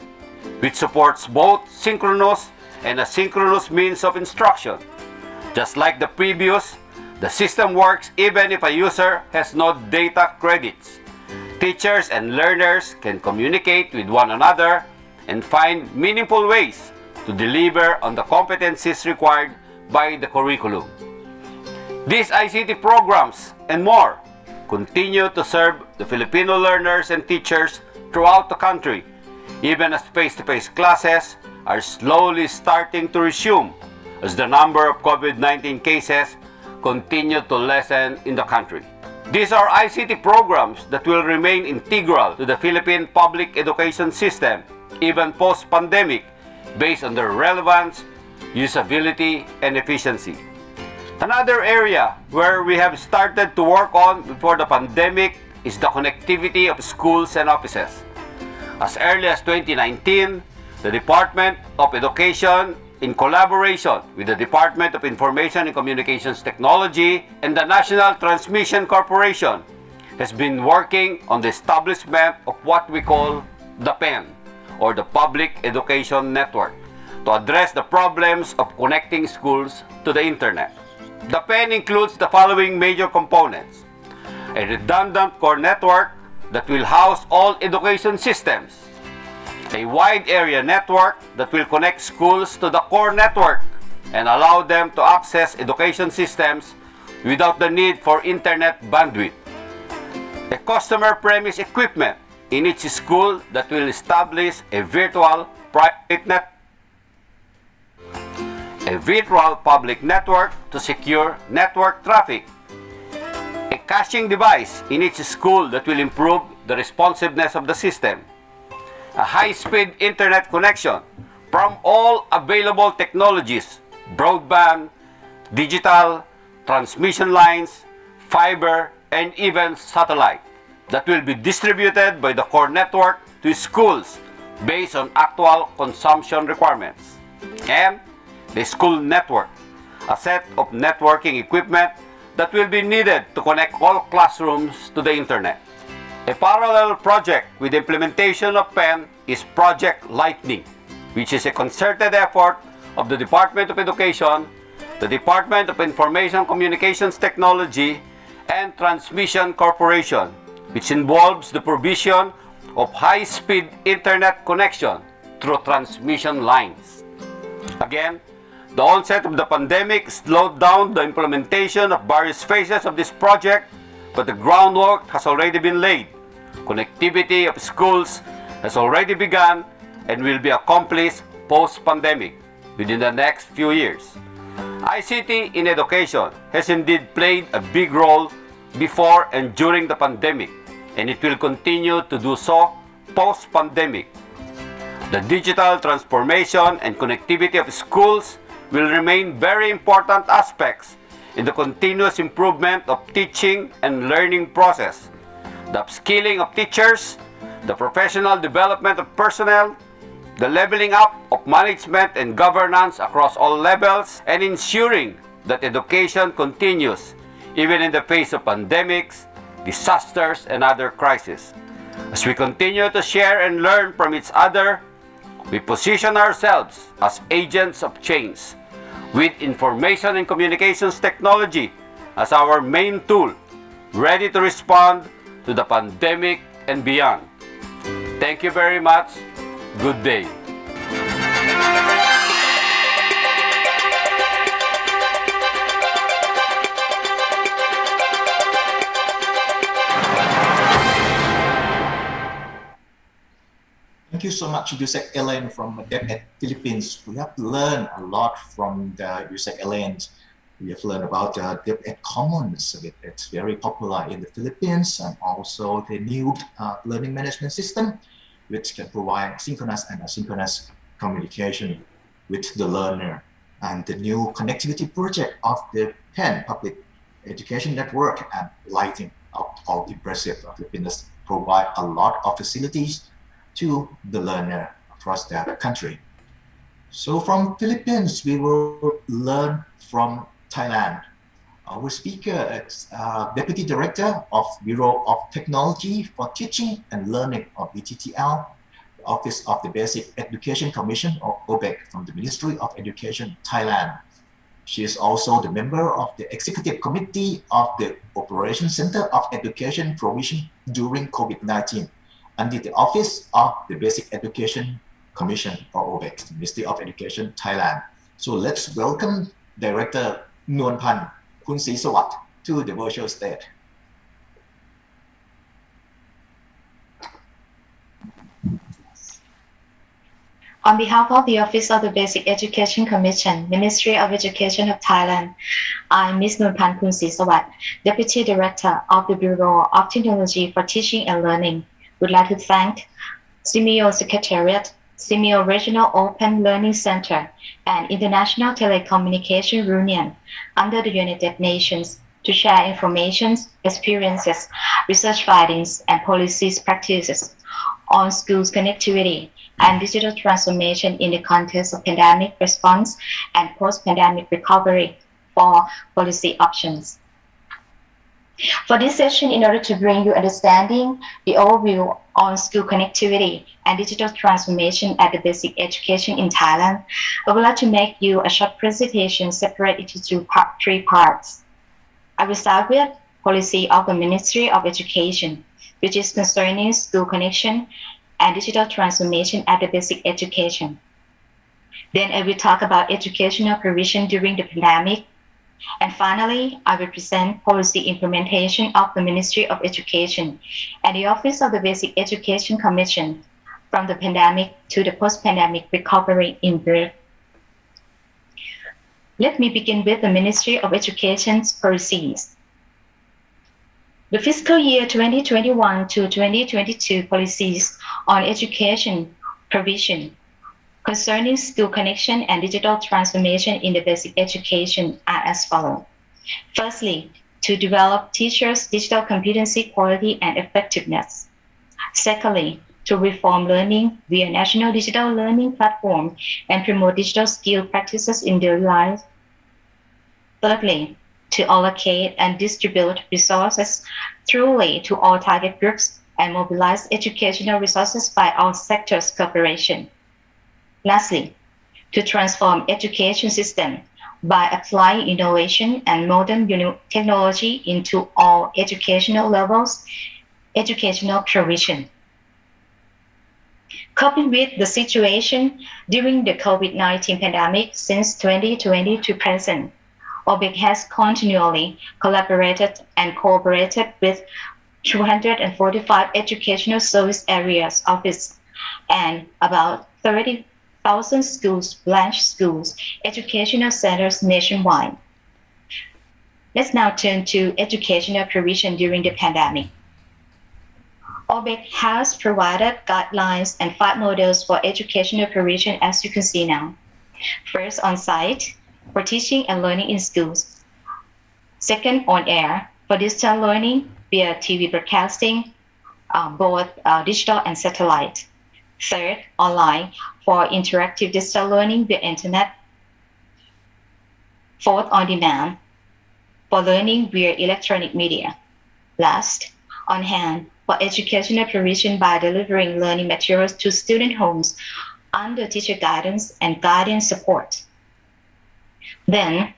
which supports both synchronous and asynchronous means of instruction. Just like the previous, the system works even if a user has no data credits. Teachers and learners can communicate with one another and find meaningful ways to deliver on the competencies required by the curriculum. These ICT programs and more continue to serve the Filipino learners and teachers throughout the country, even as face-to-face classes are slowly starting to resume as the number of COVID-19 cases continue to lessen in the country. These are ICT programs that will remain integral to the Philippine public education system, even post-pandemic, based on their relevance, usability, and efficiency. Another area where we have started to work on before the pandemic is the connectivity of schools and offices. As early as 2019, the Department of Education, in collaboration with the Department of Information and Communications Technology and the National Transmission Corporation, has been working on the establishment of what we call the PEN, or the Public Education Network, to address the problems of connecting schools to the internet. The PEN includes the following major components: a redundant core network that will house all education systems, a wide area network that will connect schools to the core network and allow them to access education systems without the need for internet bandwidth, a customer premise equipment in each school that will establish a virtual private network, a virtual public network to secure network traffic, a caching device in each school that will improve the responsiveness of the system, a high-speed internet connection from all available technologies, broadband, digital, transmission lines, fiber, and even satellite, that will be distributed by the core network to schools based on actual consumption requirements, and the school network, a set of networking equipment that will be needed to connect all classrooms to the internet. A parallel project with the implementation of PEN is Project Lightning, which is a concerted effort of the Department of Education, the Department of Information Communications Technology, and Transmission Corporation, which involves the provision of high-speed internet connection through transmission lines. Again, the onset of the pandemic slowed down the implementation of various phases of this project, but the groundwork has already been laid. Connectivity of schools has already begun and will be accomplished post-pandemic within the next few years. ICT in education has indeed played a big role before and during the pandemic, and it will continue to do so post-pandemic. The digital transformation and connectivity of schools will remain very important aspects in the continuous improvement of teaching and learning process, the upskilling of teachers, the professional development of personnel, the leveling up of management and governance across all levels, and ensuring that education continues even in the face of pandemics, disasters, and other crises. As we continue to share and learn from each other, we position ourselves as agents of change, with information and communications technology as our main tool, ready to respond to the pandemic and beyond. Thank you very much. Good day. Thank you so much, Yusek Elaine from DepEd Philippines. We have learned a lot from the Yusek Elaine. We have learned about DepEd Commons. It's very popular in the Philippines, and also the new learning management system, which can provide synchronous and asynchronous communication with the learner. And the new connectivity project of the PEN Public Education Network and Lighting all impressive. The Philippines provide a lot of facilities to the learner across the country. So from Philippines, we will learn from Thailand. Our speaker is Deputy Director of Bureau of Technology for Teaching and Learning of BTTL, the Office of the Basic Education Commission or OBEC from the Ministry of Education, Thailand. She is also the member of the Executive Committee of the Operation Center of Education Provision during COVID-19 under the Office of the Basic Education Commission or OBEC, the Ministry of Education, Thailand. So let's welcome Director Nuanpan Kunsisawat to the virtual stage. On behalf of the Office of the Basic Education Commission, Ministry of Education of Thailand, I'm Ms. Nuanpan Kunsisawat, Deputy Director of the Bureau of Technology for Teaching and Learning. Would like to thank SEAMOLEC Secretariat, SEAMOLEC Regional Open Learning Center, and International Telecommunication Union under the United Nations to share information, experiences, research findings, and policies practices on schools connectivity and digital transformation in the context of pandemic response and post-pandemic recovery for policy options. For this session, in order to bring you understanding the overview on school connectivity and digital transformation at the basic education in Thailand, I would like to make you a short presentation separated into three parts. I will start with policy of the Ministry of Education, which is concerning school connection and digital transformation at the basic education. Then I will talk about educational provision during the pandemic. And finally, I will present policy implementation of the Ministry of Education and the Office of the Basic Education Commission from the pandemic to the post-pandemic recovery in brief. Let me begin with the Ministry of Education's policies. The fiscal year 2021 to 2022 policies on education provision concerning school connection and digital transformation in the basic education are as follows. Firstly, to develop teachers' digital competency, quality, and effectiveness. Secondly, to reform learning via national digital learning platform and promote digital skill practices in daily life. Thirdly, to allocate and distribute resources truly to all target groups and mobilize educational resources by all sectors cooperation. Lastly, to transform education system by applying innovation and modern technology into all educational levels, educational provision. Coping with the situation during the COVID-19 pandemic since 2020 to present, OBEC has continually collaborated and cooperated with 245 educational service areas office and about 30,000 schools, branch schools, educational centers nationwide. Let's now turn to educational provision during the pandemic. OBEC has provided guidelines and 5 models for educational provision as you can see now. First, on-site, for teaching and learning in schools. Second, on-air, for digital learning via TV broadcasting, both digital and satellite. Third, online, for interactive digital learning via internet. Fourth, on-demand, for learning via electronic media. Last, on-hand, for educational provision by delivering learning materials to student homes under teacher guidance and guardian support. Then,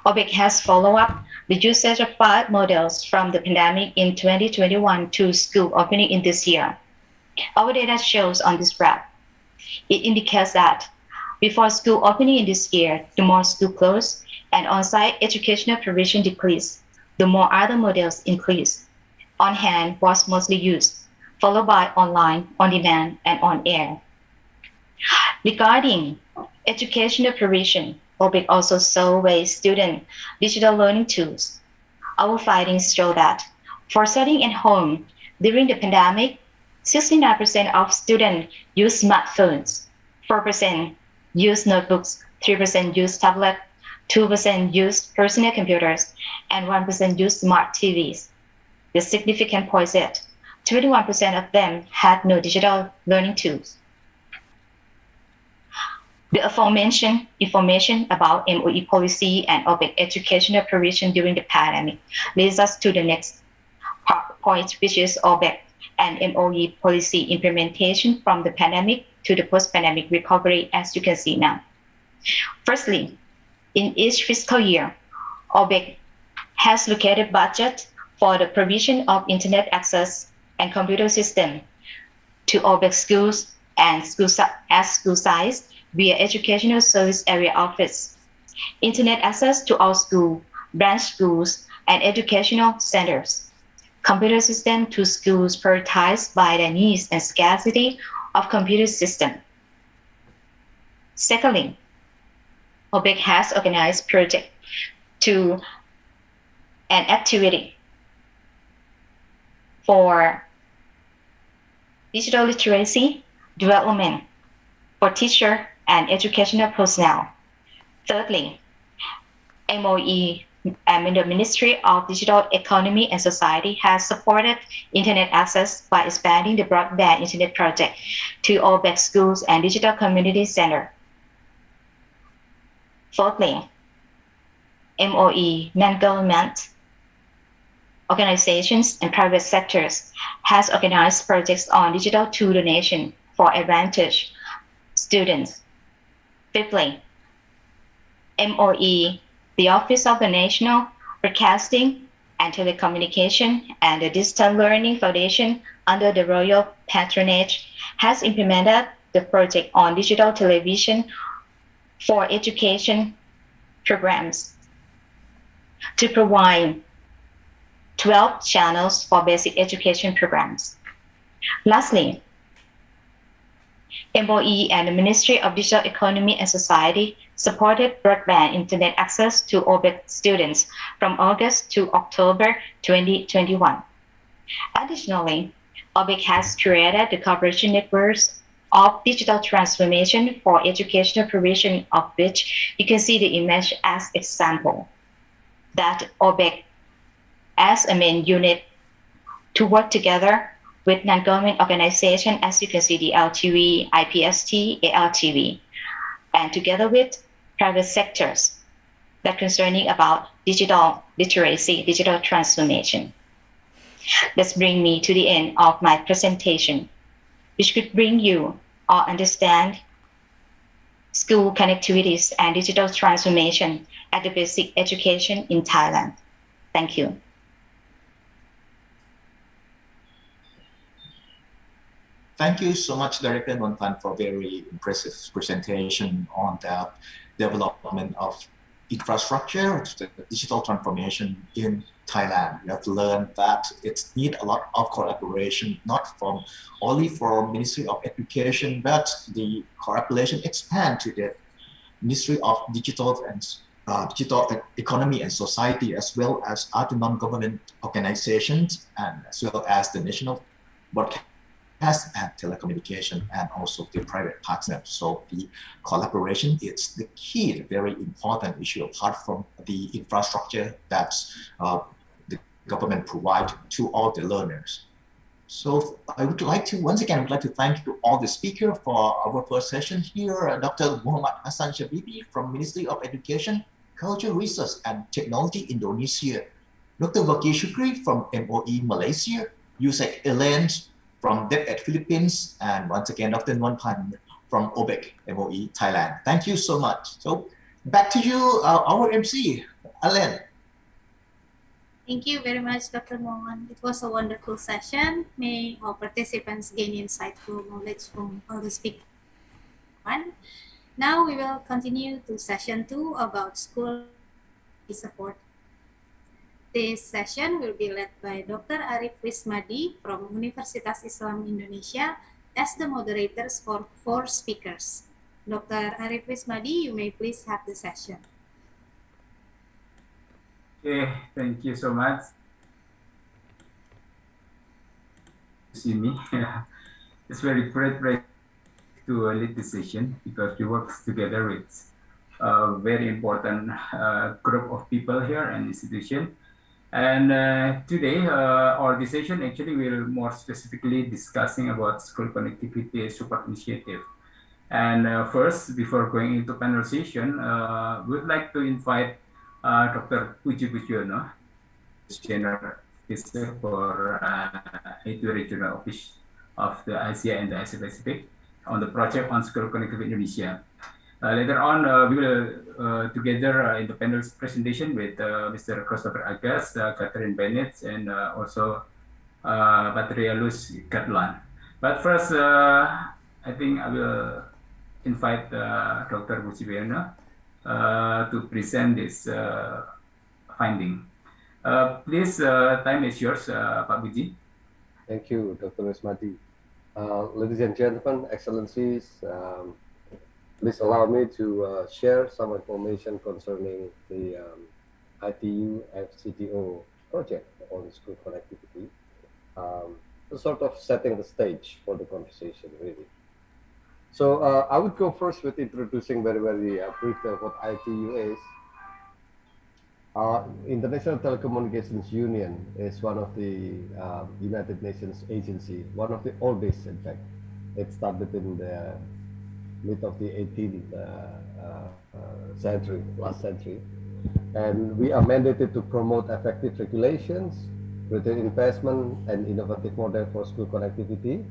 OBEC has followed up the usage of 5 models from the pandemic in 2021 to school opening in this year. Our data shows on this graph. It indicates that before school opening in this year, the more school closed and on-site educational provision decreased, the more other models increased. On-hand was mostly used, followed by online, on-demand, and on-air. Regarding educational provision, OBEC also surveys student digital learning tools. Our findings show that for studying at home during the pandemic, 69% of students use smartphones, 4% use notebooks, 3% use tablets, 2% use personal computers, and 1% use smart TVs. The significant point is that 21% of them had no digital learning tools. The aforementioned information about MOE policy and OBEC educational provision during the pandemic leads us to the next point, which is OBEC and MOE policy implementation from the pandemic to the post-pandemic recovery, as you can see now. Firstly, in each fiscal year, OBEC has allocated budget for the provision of internet access and computer system to OBEC schools and school size via Educational Service Area Office, internet access to all schools, branch schools, and educational centers, computer system to schools prioritized by the needs and scarcity of computer system. Secondly, OBEC has organized project to an activity for digital literacy development for teacher and educational personnel. Thirdly, MOE and the Ministry of Digital Economy and Society has supported internet access by expanding the broadband internet project to all OBEC schools and digital community center. Fourthly, MOE, non-government organizations and private sectors has organized projects on digital tool donation for advantage students. Fifthly, MOE, the Office of the National Broadcasting and Telecommunication and the Digital Learning Foundation under the royal patronage has implemented the project on digital television for education programs to provide 12 channels for basic education programs. Lastly, MOE and the Ministry of Digital Economy and Society supported broadband internet access to OBEC students from August to October 2021. Additionally, OBEC has created the cooperation networks of digital transformation for educational provision, of which you can see the image as example, that OBEC as a main unit to work together with non-government organizations, as you can see the LTV, IPST, ALTV, and together with private sectors that concerning about digital literacy, digital transformation. This brings me to the end of my presentation, which could bring you or understand school connectivities and digital transformation at the basic education in Thailand. Thank you. Thank you so much, Director Nonpan, for very impressive presentation on the development of infrastructure, the digital transformation in Thailand. We have learned that it needs a lot of collaboration, not from only from Ministry of Education, but the collaboration expand to the Ministry of Digital and Digital Economy and Society, as well as other non-government organizations, and as well as the National Broadcast and Telecommunication, and also the private partners. So the collaboration is the key, the very important issue, apart from the infrastructure that the government provide to all the learners. So I would like to, once again, I would like to thank you all the speakers for our first session here. Dr. Muhammad Hassan Shabibi from Ministry of Education, Culture, Research and Technology, Indonesia. Dr. Waki Shukri from MOE, Malaysia. Yusek Elaine from DepEd Philippines, and once again, Dr. Nonpan from OBEC, MOE, Thailand. Thank you so much. So back to you, our MC, Elaine. Thank you very much, Dr. Mohan. It was a wonderful session. May all participants gain insightful knowledge from all the speakers. Now we will continue to session 2 about school support. This session will be led by Dr. Arif Wismadi from Universitas Islam Indonesia as the moderators for 4 speakers. Dr. Arif Wismadi, you may please have the session. Okay, thank you so much. See me. It's very great to lead this session because we work together with a very important group of people here and institution. And today, our decision actually will more specifically discussing about school connectivity support initiative. And first, before going into panel session, we would like to invite Dr. Puji Bujono, General Officer for ITU Regional Office of the Asia and the Asia Pacific on the project on school connectivity in Indonesia. Later on, we will together in the panel presentation with Mr. Christopher Agas, Catherine Bennett, and also Patrialus Gatlan. But first, I think I will invite Dr. Bujono to present this finding. Please, time is yours, Pak Buji. Thank you, Dr. Wismadi. Ladies and gentlemen, excellencies, please allow me to share some information concerning the ITU FCTO project on school connectivity, sort of setting the stage for the conversation, really. So I would go first with introducing very briefly what ITU is. International Telecommunications Union is one of the United Nations agency, one of the oldest, in fact. It started in the mid of the 18th century, last century. And we are mandated to promote effective regulations, return investment, and innovative model for school connectivity.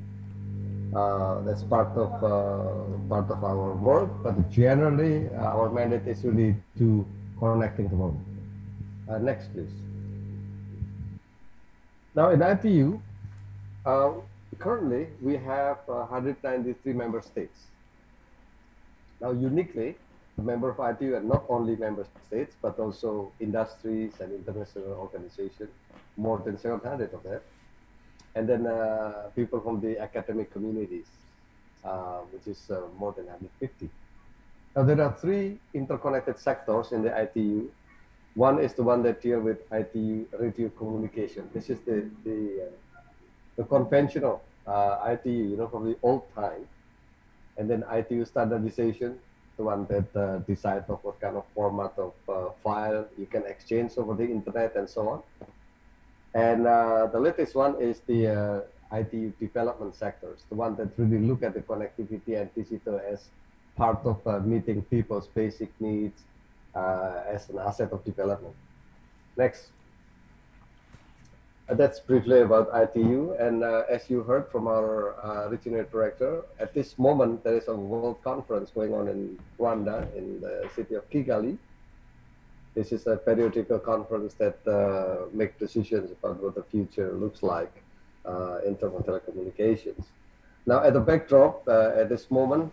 That's part of our work, but generally our mandate is really to connecting the world. Next, please. Now in ITU, currently we have 193 member states. Now uniquely, the member of ITU are not only member states, but also industries and international organizations, more than 700 of them. And then people from the academic communities, which is more than 150. Now there are three interconnected sectors in the ITU. One is the one that deal with ITU radio communication. This is the conventional ITU, from the old time. And then ITU standardization, the one that decides of what kind of format of file you can exchange over the internet and so on. And the latest one is the ITU development sectors, the one that really look at the connectivity and digital as part of meeting people's basic needs as an asset of development. Next. That's briefly about ITU. And as you heard from our regional director, at this moment, there is a world conference going on in Rwanda, in the city of Kigali. This is a periodical conference that make decisions about what the future looks like in terms of telecommunications. Now, at the backdrop, at this moment,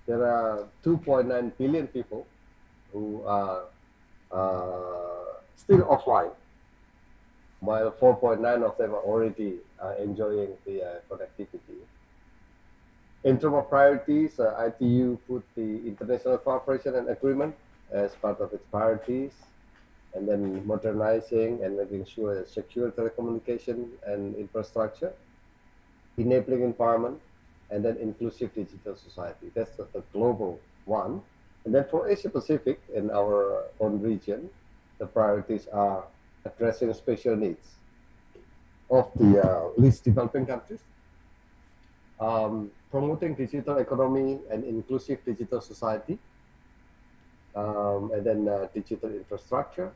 there are 2.9 billion people who are still offline, while 4.9 of them are already enjoying the connectivity. In terms of priorities, ITU put the international cooperation and agreement as part of its priorities, and then modernizing and making sure that secure telecommunication and infrastructure, enabling empowerment, and then inclusive digital society. That's the global one. And then for Asia Pacific, in our own region, the priorities are addressing special needs of the least developing countries, promoting digital economy and inclusive digital society, and then digital infrastructure,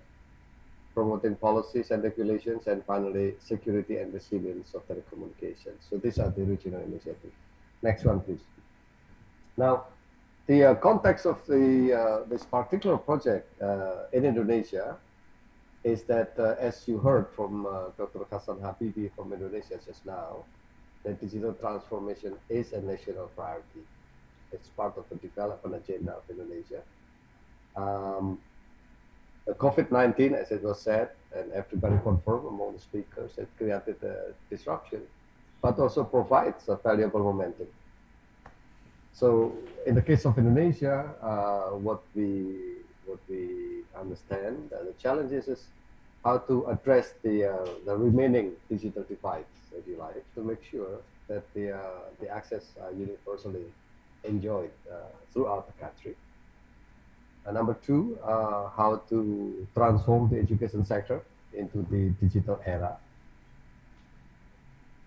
promoting policies and regulations, and finally, security and resilience of telecommunications. So these are the regional initiatives. Next one, please. Now, the context of this particular project in Indonesia is that, as you heard from Dr. Hassan Habibi from Indonesia just now, that digital transformation is a national priority. It's part of the development agenda of Indonesia. The COVID-19, as it was said, and everybody confirmed among the speakers, it created a disruption, but also provides a valuable momentum. So in the case of Indonesia, what we understand, the challenges is how to address the remaining digital divides, if you like, to make sure that the access are universally enjoyed throughout the country. Number two, how to transform the education sector into the digital era.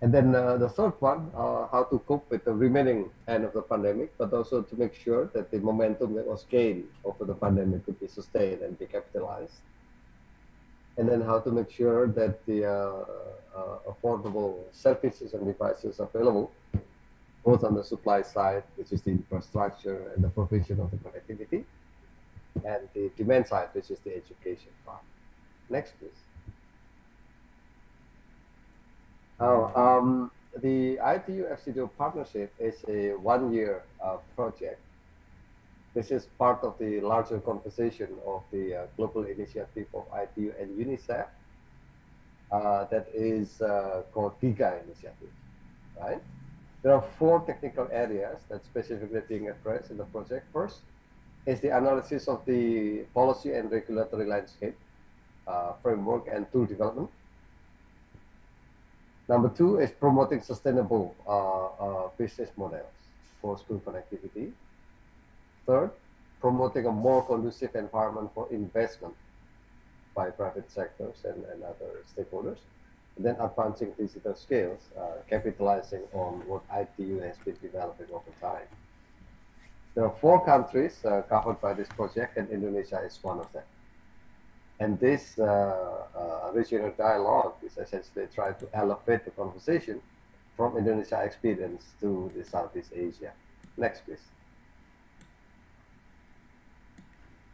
And then the third one, how to cope with the remaining end of the pandemic, but also to make sure that the momentum that was gained over the pandemic could be sustained and be capitalized. And then how to make sure that the affordable services and devices available, both on the supply side, which is the infrastructure and the provision of the connectivity, and the demand side, which is the education part. Next, please. Now, the ITU FCDO partnership is a one-year project. This is part of the larger conversation of the global initiative of ITU and UNICEF that is called GIGA initiative, right? There are 4 technical areas that specifically being addressed in the project. First is the analysis of the policy and regulatory landscape, framework and tool development. Number 2 is promoting sustainable business models for school connectivity. Third, promoting a more conducive environment for investment by private sectors and other stakeholders. And then advancing digital skills, capitalizing on what ITU has been developing over time. There are 4 countries covered by this project, and Indonesia is one of them. And this regional dialogue is essentially trying to elevate the conversation from Indonesia experience to the Southeast Asia. Next, please.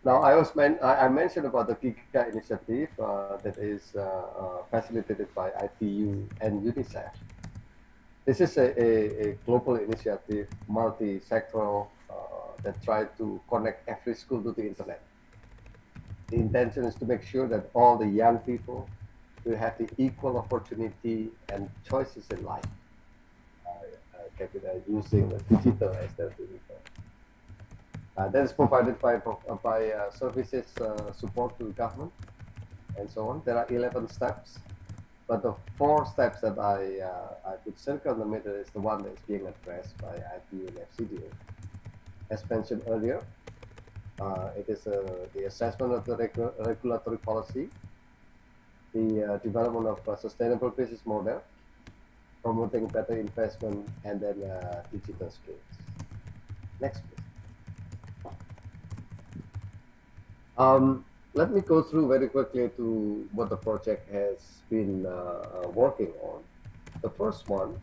Now, I mentioned about the Giga initiative that is facilitated by ITU and UNICEF. This is a global initiative, multi-sectoral, that tries to connect every school to the internet. The intention is to make sure that all the young people will have the equal opportunity and choices in life, using the digital as their vehicle. That is provided by services support to the government and so on. There are 11 steps, but the 4 steps that I put circle in the middle is the one that is being addressed by ITU and FCDA. As mentioned earlier, it is the assessment of the regulatory policy, the development of a sustainable business model, promoting better investment, and then digital skills. Next, please. Let me go through very quickly to what the project has been working on. The first one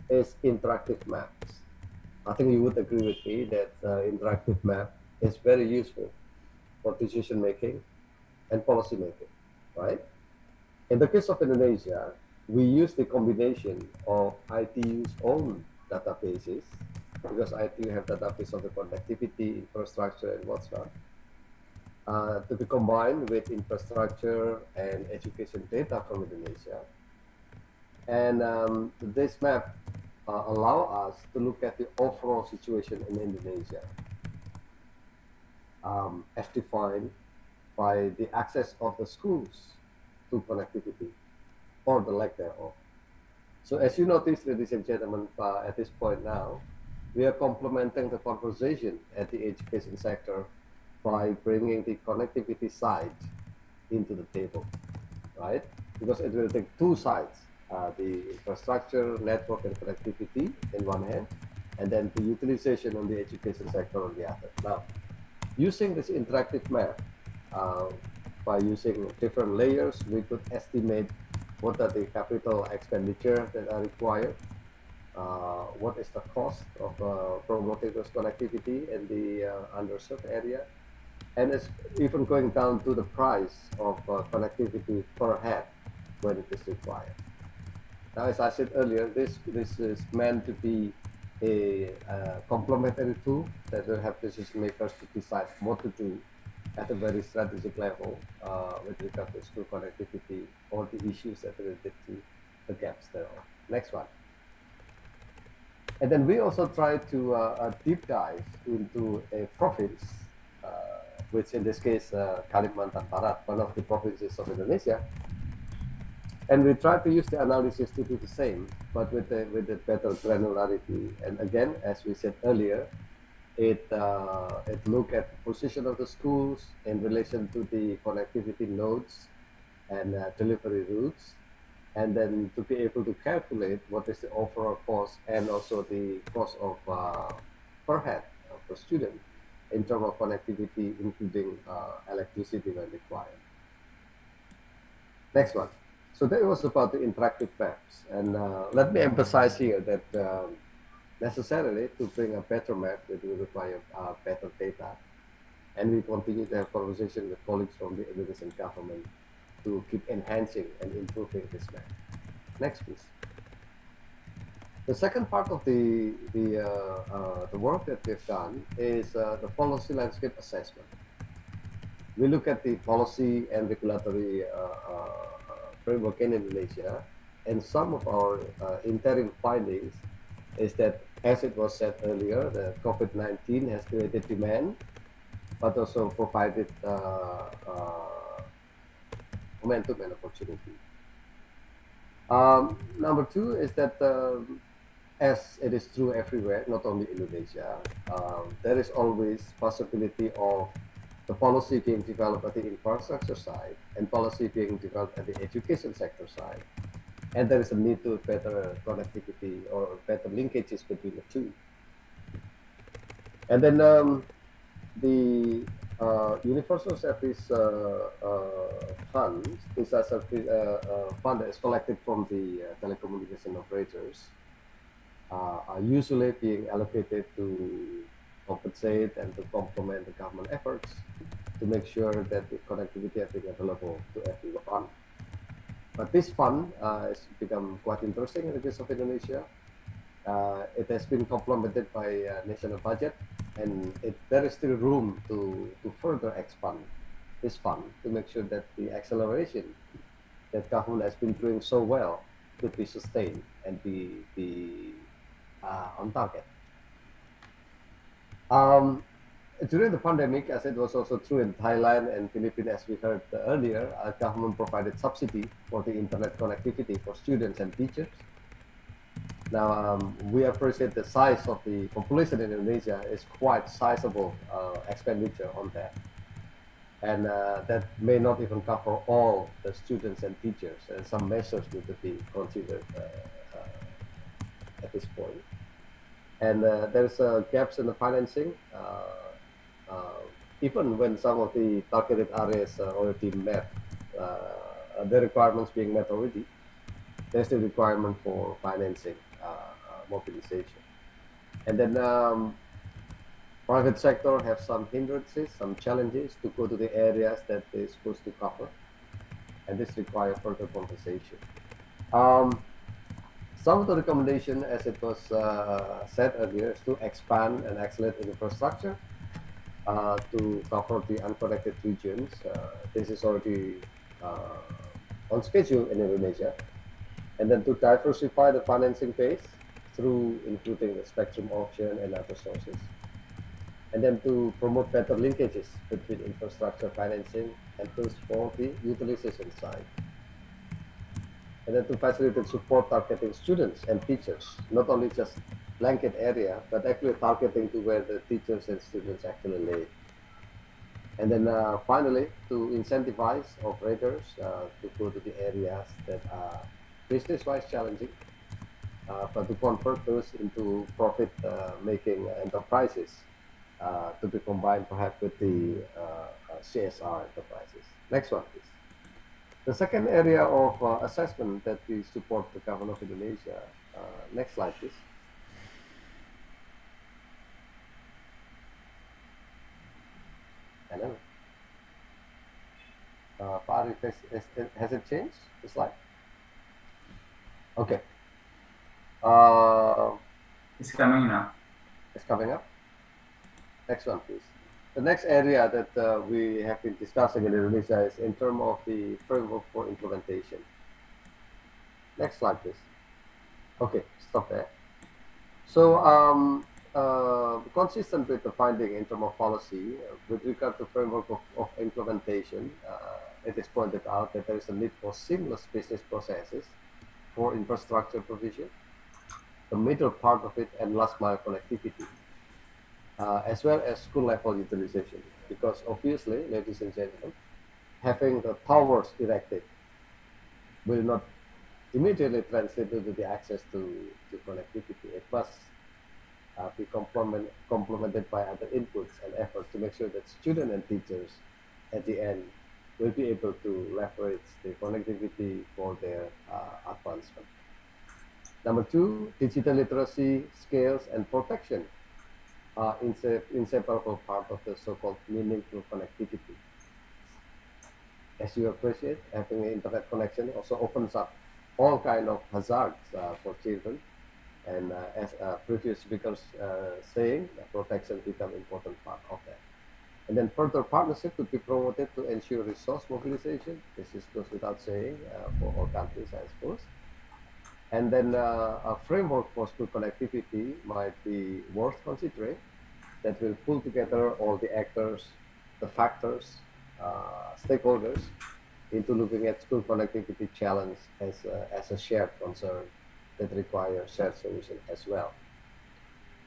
is interactive maps. I think you would agree with me that interactive map is very useful for decision making and policy making, right? In the case of Indonesia, we use the combination of ITU's own databases, because ITU have database of the connectivity, infrastructure, and what's not, to be combined with infrastructure and education data from Indonesia. And this map allow us to look at the overall situation in Indonesia, as defined by the access of the schools to connectivity or the lack thereof. So as you notice, ladies and gentlemen, at this point now, we are complementing the conversation at the education sector by bringing the connectivity side into the table, right? Because it will take 2 sides, the infrastructure, network, and connectivity in one hand, and then the utilization on the education sector on the other. Now, using this interactive map, by using different layers, we could estimate what are the capital expenditure that are required, what is the cost of promoting this connectivity in the underserved area, and it's even going down to the price of connectivity per head when it is required. Now, as I said earlier, this is meant to be a complementary tool that will help decision makers to decide what to do at a very strategic level with regard to school connectivity or the issues that related to the gaps thereof. Next one. And then we also try to deep dive into a province, which in this case, Kalimantan Barat, one of the provinces of Indonesia. And we try to use the analysis to do the same, but with a better granularity. And again, as we said earlier, it look at the position of the schools in relation to the connectivity nodes and delivery routes, and then to be able to calculate what is the overall cost and also the cost of per head per student in terms of connectivity, including electricity when required. Next one. So that was about the interactive maps, and let me emphasize here that necessarily to bring a better map, it will require better data, and we continue to have conversation with colleagues from the Indonesian government to keep enhancing and improving this map. Next, please. The second part of the work that we've done is the policy landscape assessment. We look at the policy and regulatory framework in Indonesia, and some of our interim findings is that, as it was said earlier, the COVID-19 has created demand, but also provided momentum and opportunity. Number 2 is that, as it is true everywhere, not only Indonesia, there is always possibility of the policy being developed at the infrastructure side and policy being developed at the education sector side. And there is a need to better connectivity or better linkages between the two. And then the Universal Service Fund is a fund that is collected from the telecommunication operators, are usually being allocated to compensate and to complement the government efforts. to make sure that the connectivity is available to everyone. But this fund has become quite interesting in the case of Indonesia. It has been complemented by a national budget, and there is still room to further expand this fund to make sure that the acceleration that government has been doing so well could be sustained and be on target. During the pandemic, as it was also true in Thailand and Philippines, as we heard earlier, our government provided subsidy for the internet connectivity for students and teachers. Now, we appreciate the size of the population in Indonesia is quite sizable expenditure on that. And that may not even cover all the students and teachers, and some measures need to be considered at this point. And there's gaps in the financing. Even when some of the targeted areas are already met, the requirements being met already, there's the requirement for financing mobilization. And then private sector have some hindrances, some challenges to go to the areas that they're supposed to cover, and this requires further conversation. Some of the recommendation, as it was said earlier, is to expand and accelerate infrastructure to cover the unconnected regions. This is already on schedule in Indonesia. And then to diversify the financing base through including the spectrum auction and other sources. And then to promote better linkages between infrastructure financing and tools for the utilization side. And then to facilitate support targeting students and teachers, not only just blanket area, but actually targeting to where the teachers and students actually live. And then finally, to incentivize operators to go to the areas that are business-wise challenging, but to convert those into profit-making enterprises to be combined perhaps with the CSR enterprises. Next one, please. The second area of assessment that we support the government of Indonesia. Next slide, please. Hello. Pak Arif, has it changed, the slide? Okay. It's coming now. It's coming up. Next one, please. The next area that we have been discussing in Indonesia is in terms of the framework for implementation. Next slide, please. Okay, stop there. So, consistent with the finding in terms of policy, with regard to framework of implementation, it is pointed out that there is a need for seamless business processes for infrastructure provision, the middle part of it, and last mile connectivity. As well as school level utilization, because obviously, ladies and gentlemen, having the towers erected will not immediately translate into the access to connectivity. It must be complemented by other inputs and efforts to make sure that students and teachers at the end will be able to leverage the connectivity for their advancement. Number two, digital literacy, skills, and protection are inseparable part of the so-called meaningful connectivity. As you appreciate, having an internet connection also opens up all kind of hazards for children. And as previous speakers saying, protection becomes an important part of that. And then further partnership could be promoted to ensure resource mobilization. This goes without saying for all countries, I suppose. And then a framework for school connectivity might be worth considering that will pull together all the actors, the factors, stakeholders into looking at school connectivity challenge as a shared concern that requires shared solution as well.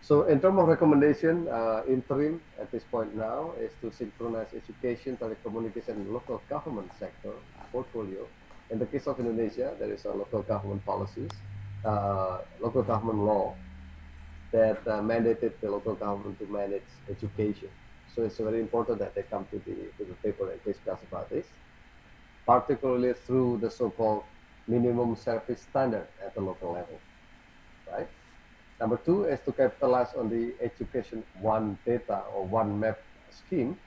So in terms of recommendation, interim at this point now is to synchronize education, telecommunication, and local government sector portfolio. In the case of Indonesia, there is a local government policies, local government law that mandated the local government to manage education. So it's very important that they come to the table and discuss about this, particularly through the so-called minimum service standard at the local level, right? Number two is to capitalize on the education one data or one map scheme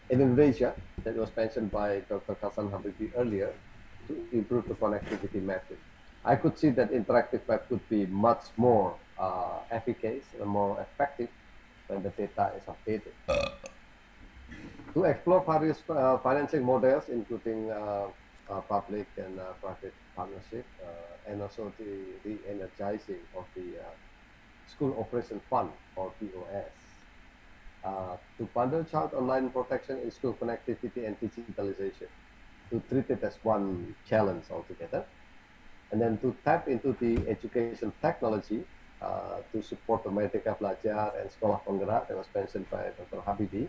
in Indonesia, that was mentioned by Dr. Hasan Habibi earlier, to improve the connectivity mapping. I could see that interactive map could be much more efficacious and more effective when the data is updated. To explore various financing models, including public and private partnership, and also the re-energizing of the School Operation Fund, or POS. To bundle child online protection in school connectivity and digitalization, to treat it as one challenge altogether, and then to tap into the education technology to support the Merdeka Belajar and Sekolah Penggerak that was mentioned by Dr. Habibi,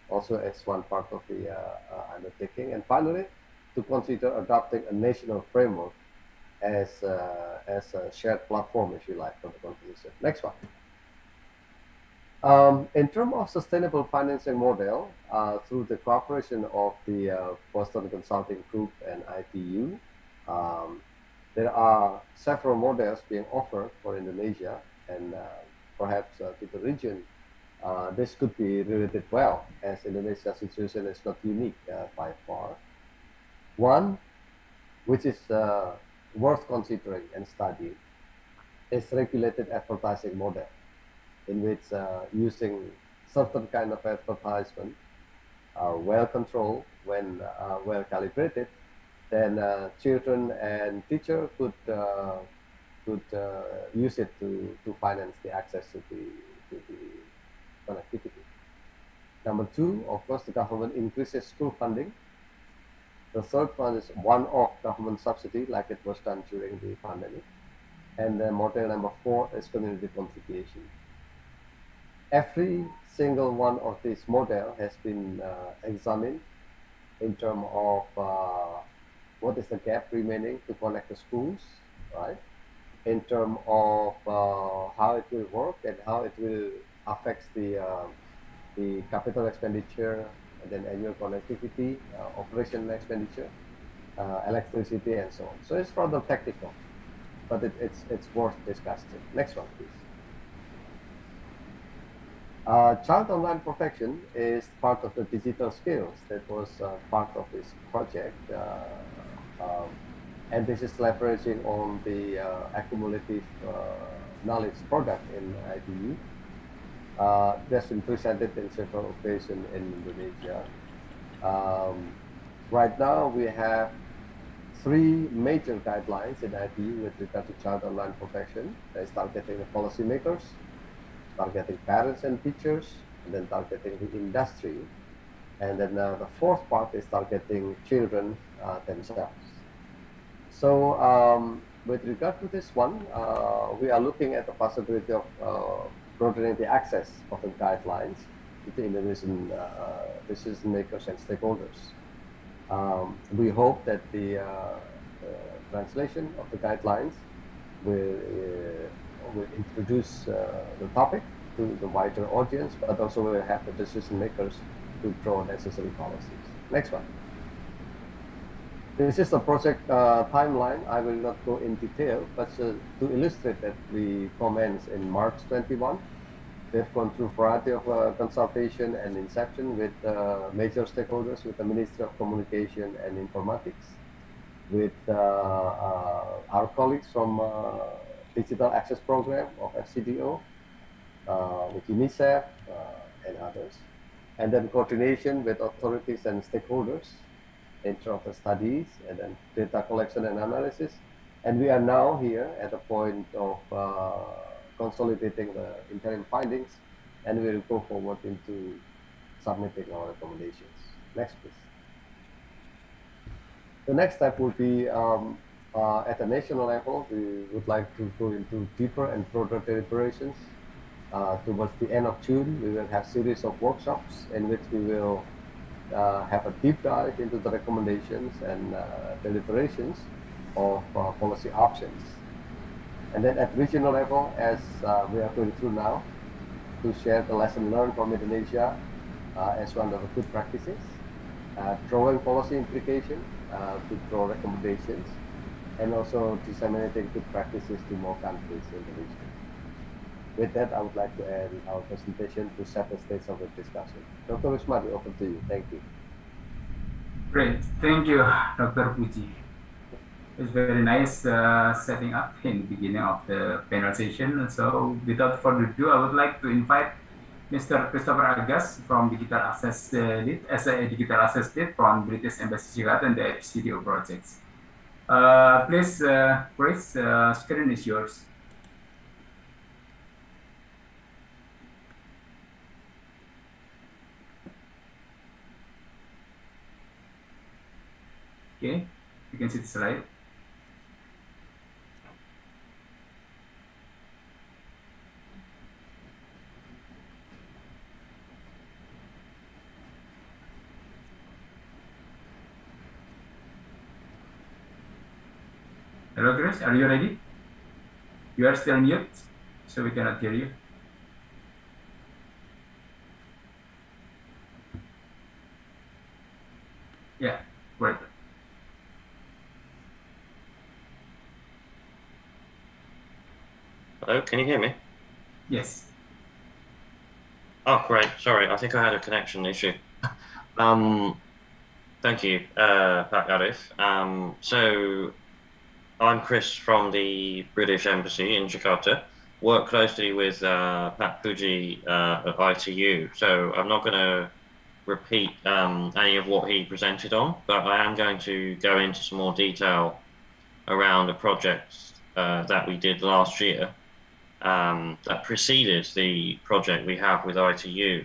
also as one part of the undertaking. And finally, to consider adopting a national framework as a shared platform, if you like, for the conversation. Next one. In terms of sustainable financing model, through the cooperation of the Boston Consulting Group and ITU, there are several models being offered for Indonesia, and perhaps to the region. This could be related well, as Indonesia's situation is not unique by far. One, which is worth considering and studying, is regulated advertising model, in which using certain kind of advertisement, well controlled, when well calibrated, then children and teacher could use it to finance the access to the connectivity. Number two, of course, the government increases school funding. The third one is one-off government subsidy, like it was done during the pandemic. And then model number four is community contribution. Every single one of these models has been examined in terms of what is the gap remaining to connect the schools, right? In terms of how it will work and how it will affect the capital expenditure, and then annual connectivity, operational expenditure, electricity, and so on. So it's rather technical, but it's worth discussing. Next one, please. Child online protection is part of the digital skills that was part of this project, and this is leveraging on the accumulative knowledge product in ITU. That's been presented in several occasions in Indonesia. Right now, we have 3 major guidelines in ITU with regard to child online protection. That is targeting the policymakers, targeting parents and teachers, and then targeting the industry. And then the fourth part is targeting children themselves. So with regard to this one, we are looking at the possibility of broadening the access of the guidelines to the Indonesian decision makers and stakeholders. We hope that the translation of the guidelines will introduce the topic to the wider audience, but also will have the decision makers to draw necessary policies. Next one. This is the project timeline. I will not go in detail, but to illustrate that we commenced in March 21. We have gone through a variety of consultation and inception with major stakeholders, with the Ministry of Communication and Informatics, with our colleagues from Digital Access Program of FCDO, with UNICEF and others, and then coordination with authorities and stakeholders in terms of the studies and then data collection and analysis. And we are now here at the point of consolidating the interim findings, and we will go forward into submitting our recommendations. Next, please. The next step would be at the national level, we would like to go into deeper and broader deliberations. Towards the end of June, we will have a series of workshops in which we will have a deep dive into the recommendations and deliberations of policy options. And then at regional level, as we are going through now, to share the lesson learned from Indonesia as one of the good practices, drawing policy implication to draw recommendations, and also disseminating good practices to more countries in the region. With that, I would like to end our presentation to set the stage of the discussion. Dr. Rusmadi, over to you. Thank you. Great. Thank you, Dr. Puji. It's very nice setting up in the beginning of the panel session. So without further ado, I would like to invite Mr. Christopher Agas from Digital Access Lead, as a Digital Access Lead from British Embassy Jakarta and the FCDO projects. Please, Chris, screen is yours. Okay, you can see the slide. Hello, Chris, are you ready? You are still mute, so we cannot hear you. Yeah, great. Hello, can you hear me? Yes. Oh, great. Sorry, I think I had a connection issue. Thank you, Pak Arif. So I'm Chris from the British Embassy in Jakarta. Work closely with Pak Puji at ITU. So I'm not going to repeat any of what he presented on, but I am going to go into some more detail around a project that we did last year that preceded the project we have with ITU,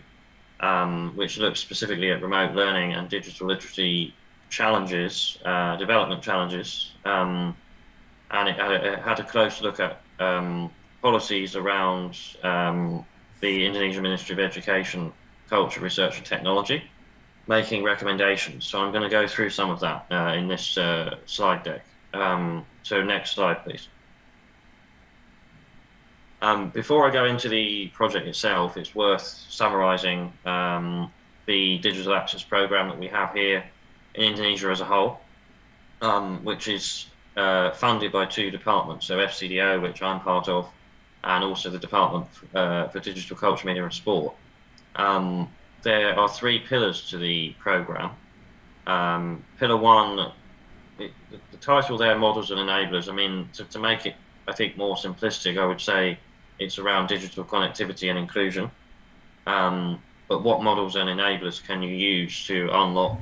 which looks specifically at remote learning and digital literacy challenges, development challenges, and it had a close look at policies around the Indonesian Ministry of Education, Culture, Research and Technology, making recommendations. So I'm going to go through some of that in this slide deck. So next slide, please. Before I go into the project itself, it's worth summarising the digital access programme that we have here in Indonesia as a whole, which is funded by two departments, so FCDO, which I'm part of, and also the Department for Digital Culture, Media and Sport. There are three pillars to the programme. Pillar one, the title there, Models and Enablers. I mean, to make it, I think, more simplistic, I would say it's around digital connectivity and inclusion. But what models and enablers can you use to unlock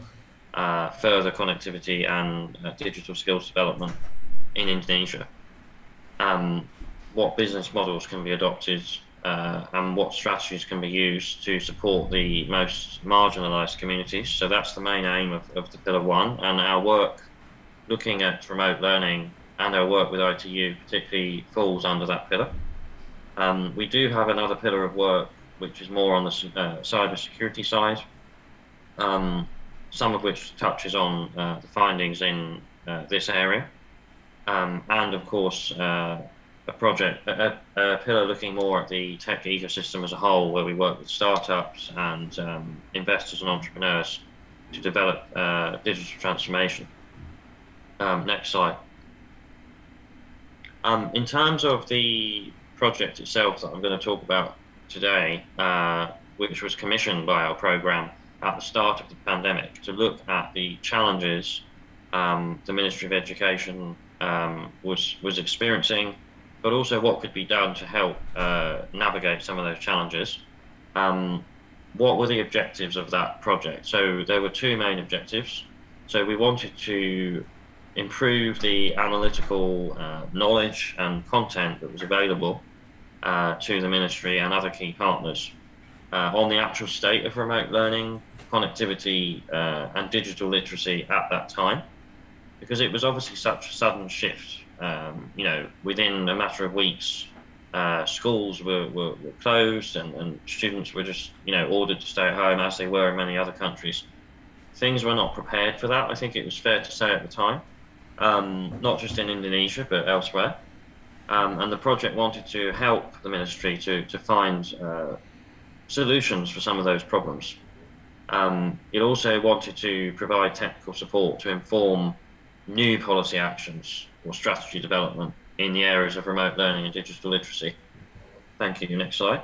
further connectivity and digital skills development in Indonesia? What business models can be adopted and what strategies can be used to support the most marginalised communities? So that's the main aim of the pillar one, and our work looking at remote learning and our work with ITU particularly falls under that pillar. We do have another pillar of work which is more on the cyber security side, some of which touches on the findings in this area, and of course a pillar looking more at the tech ecosystem as a whole, where we work with startups and investors and entrepreneurs to develop digital transformation. Next slide. In terms of the project itself that I'm going to talk about today, which was commissioned by our programme at the start of the pandemic to look at the challenges the Ministry of Education was experiencing, but also what could be done to help navigate some of those challenges. What were the objectives of that project? So there were two main objectives. So we wanted to improve the analytical knowledge and content that was available to the ministry and other key partners on the actual state of remote learning, connectivity and digital literacy at that time, because it was obviously such a sudden shift. You know, within a matter of weeks, schools were closed and students were just, you know, ordered to stay at home, as they were in many other countries. Things were not prepared for that, I think it was fair to say at the time. Not just in Indonesia, but elsewhere. And the project wanted to help the ministry to find solutions for some of those problems. It also wanted to provide technical support to inform new policy actions or strategy development in the areas of remote learning and digital literacy. Thank you. Next slide.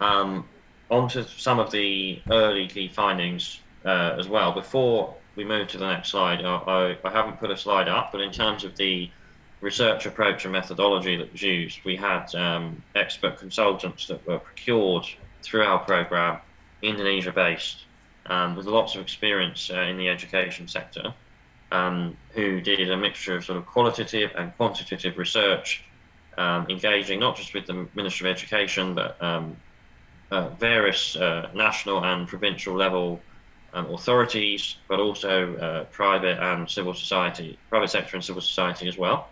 On to some of the early key findings as well. Before we move to the next slide, I haven't put a slide up, but in terms of the research approach and methodology that was used, we had expert consultants that were procured through our program, Indonesia-based, with lots of experience in the education sector, who did a mixture of sort of qualitative and quantitative research, engaging not just with the Ministry of Education, but various national and provincial level authorities, but also private and civil society, private sector and civil society as well,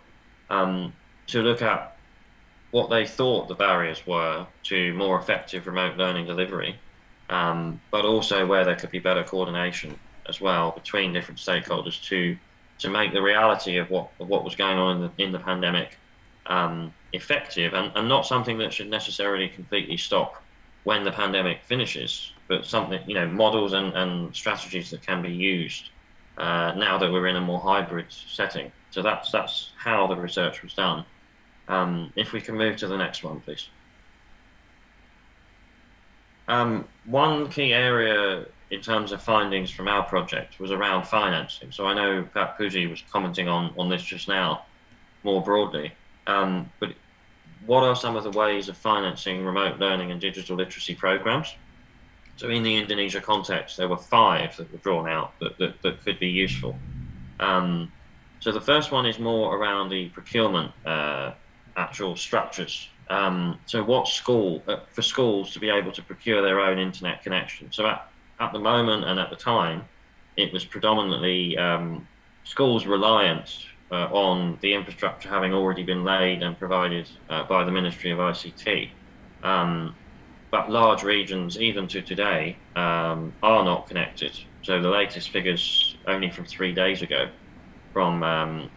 to look at what they thought the barriers were to more effective remote learning delivery, but also where there could be better coordination as well between different stakeholders to make the reality of what was going on in the pandemic effective, and not something that should necessarily completely stop when the pandemic finishes, but something, you know, models and strategies that can be used now that we're in a more hybrid setting. So that's how the research was done. If we can move to the next one, please. One key area in terms of findings from our project was around financing. So I know Pat Puji was commenting on this just now more broadly, but what are some of the ways of financing remote learning and digital literacy programs? So in the Indonesia context, there were 5 that were drawn out that could be useful. So the first one is more around the procurement actual structures. So what for schools to be able to procure their own internet connection. So at the moment and at the time, it was predominantly schools reliant on the infrastructure having already been laid and provided by the Ministry of ICT. But large regions, even to today, are not connected. So the latest figures only from 3 days ago from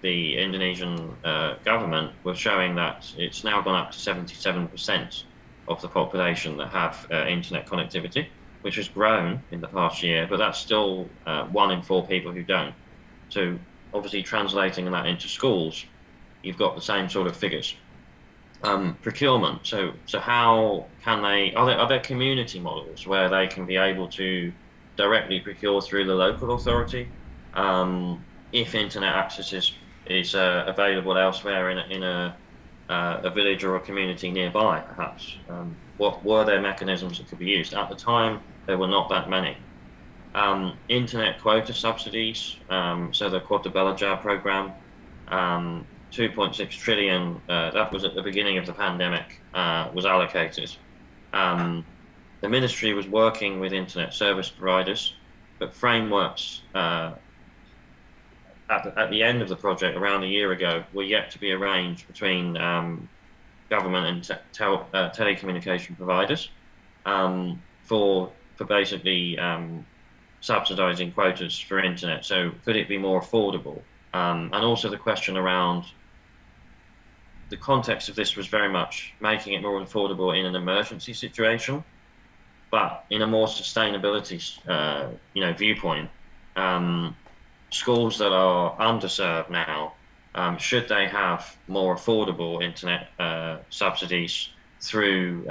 the Indonesian government were showing that it's now gone up to 77% of the population that have internet connectivity, which has grown in the past year, but that's still 1 in 4 people who don't. So obviously translating that into schools, you've got the same sort of figures. Procurement, so how can are there community models where they can be able to directly procure through the local authority if internet access is available elsewhere in a village or a community nearby, perhaps? What were there mechanisms that could be used? At the time, there were not that many. Internet quota subsidies, so the Quota Belajar program, 2.6 trillion, that was at the beginning of the pandemic, was allocated. The ministry was working with internet service providers, but frameworks at the end of the project, around a year ago, were yet to be arranged between government and telecommunication providers for basically subsidizing quotas for internet. So could it be more affordable? And also the question around the context of this was very much making it more affordable in an emergency situation, but in a more sustainability viewpoint. Schools that are underserved now, should they have more affordable internet subsidies through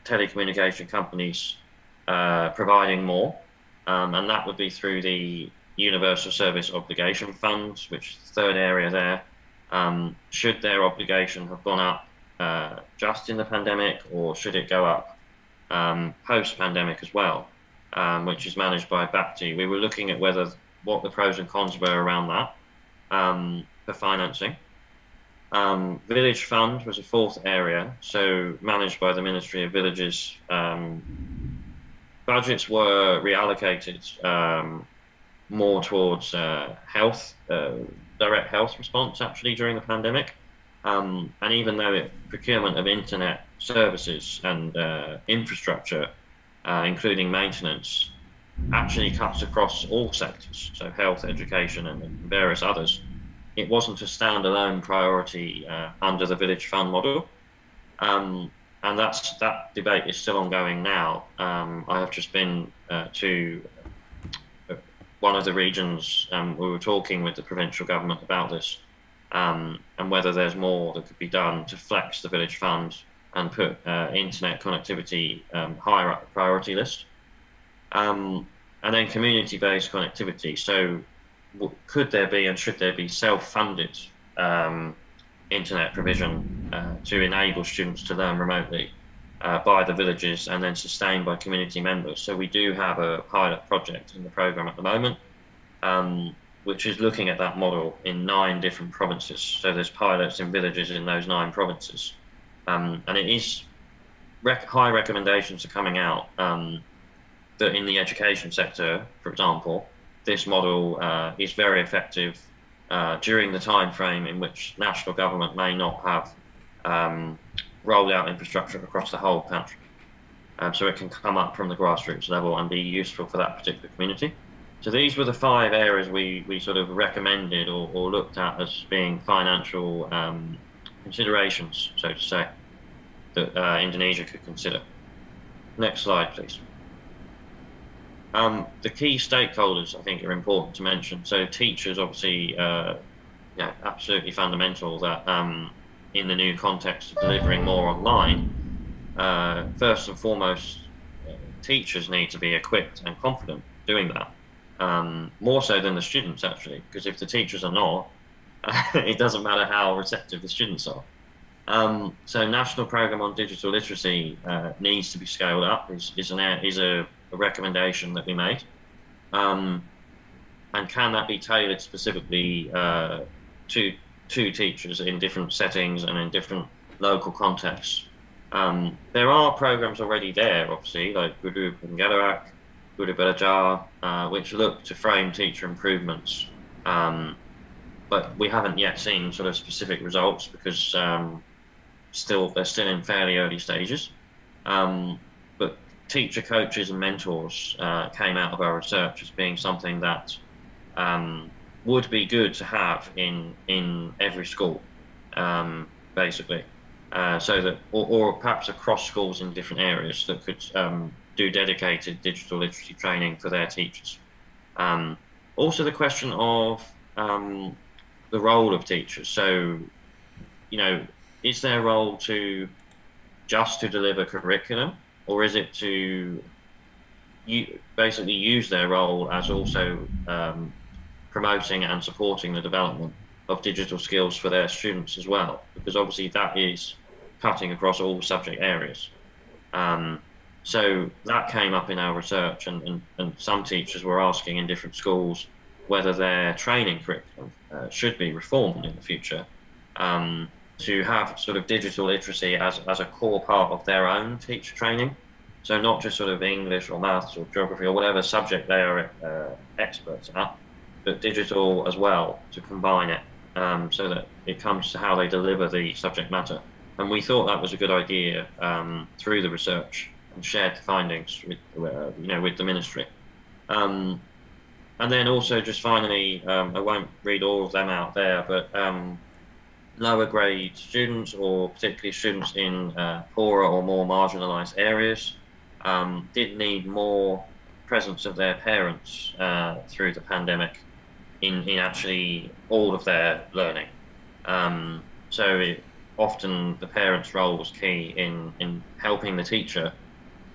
telecommunication companies providing more, and that would be through the Universal Service Obligation Funds, which is the 3rd area there. Should their obligation have gone up just in the pandemic, or should it go up post-pandemic as well, which is managed by BAPTI? We were looking at what the pros and cons were around that for financing. Village Fund was a 4th area, so managed by the Ministry of Villages. Budgets were reallocated more towards health, direct health response actually during the pandemic. And even though procurement of internet services and infrastructure, including maintenance, actually cuts across all sectors, so health, education, and various others, it wasn't a standalone priority under the Village Fund model. And that debate is still ongoing now. I have just been to one of the regions. We were talking with the provincial government about this, and whether there's more that could be done to flex the village fund and put internet connectivity higher up the priority list. And then community-based connectivity. So could there be and should there be self-funded internet provision to enable students to learn remotely by the villages and then sustained by community members? So we do have a pilot project in the programme at the moment, which is looking at that model in 9 different provinces. So there's pilots in villages in those 9 provinces. And it is high recommendations are coming out that in the education sector, for example, this model is very effective during the time frame in which national government may not have rolled out infrastructure across the whole country. So it can come up from the grassroots level and be useful for that particular community. So these were the 5 areas we sort of recommended or looked at as being financial considerations, so to say, that Indonesia could consider. Next slide, please. The key stakeholders, I think, are important to mention. So teachers, obviously, absolutely fundamental that in the new context of delivering more online, first and foremost, teachers need to be equipped and confident doing that. More so than the students, actually, because if the teachers are not, it doesn't matter how receptive the students are. So national programme on digital literacy needs to be scaled up, is a recommendation that we made. And can that be tailored specifically to teachers in different settings and in different local contexts? There are programs already there, obviously, like Guru Penggerak, Guru Belajar, which look to frame teacher improvements. But we haven't yet seen sort of specific results because they're still in fairly early stages. But teacher coaches and mentors came out of our research as being something that would be good to have in every school, basically. So that, or perhaps across schools in different areas that could do dedicated digital literacy training for their teachers. Also the question of the role of teachers. So, is their role just to deliver curriculum, or is it to basically use their role as also promoting and supporting the development of digital skills for their students as well? Because obviously that is cutting across all subject areas. So that came up in our research, and some teachers were asking in different schools whether their training curriculum should be reformed in the future to have sort of digital literacy as a core part of their own teacher training. So not just sort of English or maths or geography or whatever subject they are experts at, but digital as well, to combine it so that it comes to how they deliver the subject matter. And we thought that was a good idea through the research, and shared the findings with the ministry. And then also just finally, I won't read all of them out there, but lower grade students, or particularly students in poorer or more marginalised areas, did need more presence of their parents through the pandemic in actually all of their learning. So often the parents' role was key in helping the teacher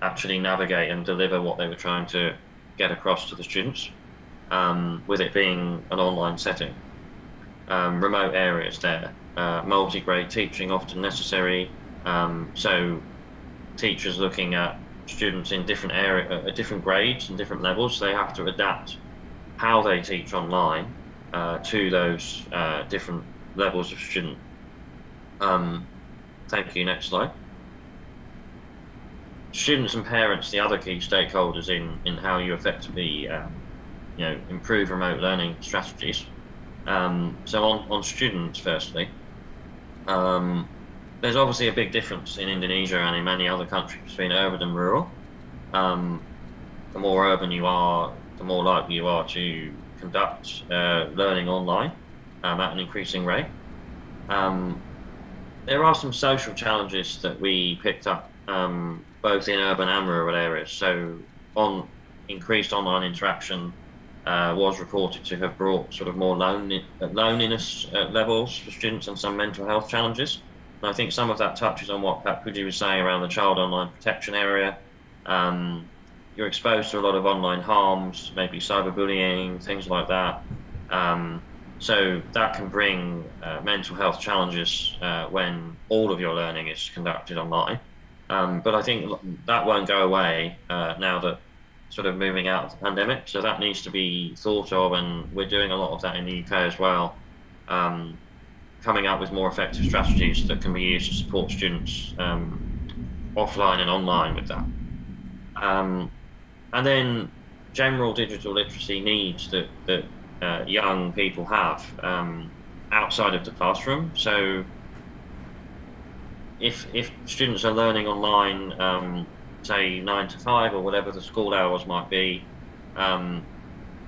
actually navigate and deliver what they were trying to get across to the students, with it being an online setting. Remote areas there, multi-grade teaching often necessary, so teachers looking at students in different different grades and different levels, they have to adapt how they teach online to those different levels of student. Thank you. Next slide. Students and parents, the other key stakeholders in how you effectively improve remote learning strategies. So on students, firstly, there's obviously a big difference in Indonesia and in many other countries between urban and rural. The more urban you are, the more likely you are to conduct learning online at an increasing rate. There are some social challenges that we picked up both in urban and rural areas. So on increased online interaction was reported to have brought sort of more loneliness levels for students and some mental health challenges. And I think some of that touches on what Pat Pujji was saying around the child online protection area. You're exposed to a lot of online harms, maybe cyberbullying, things like that. So that can bring mental health challenges when all of your learning is conducted online. But I think that won't go away now that sort of moving out of the pandemic. So that needs to be thought of, and we're doing a lot of that in the UK as well, coming up with more effective strategies that can be used to support students offline and online with that. And then general digital literacy needs that young people have outside of the classroom. So if students are learning online, say 9 to 5 or whatever the school hours might be,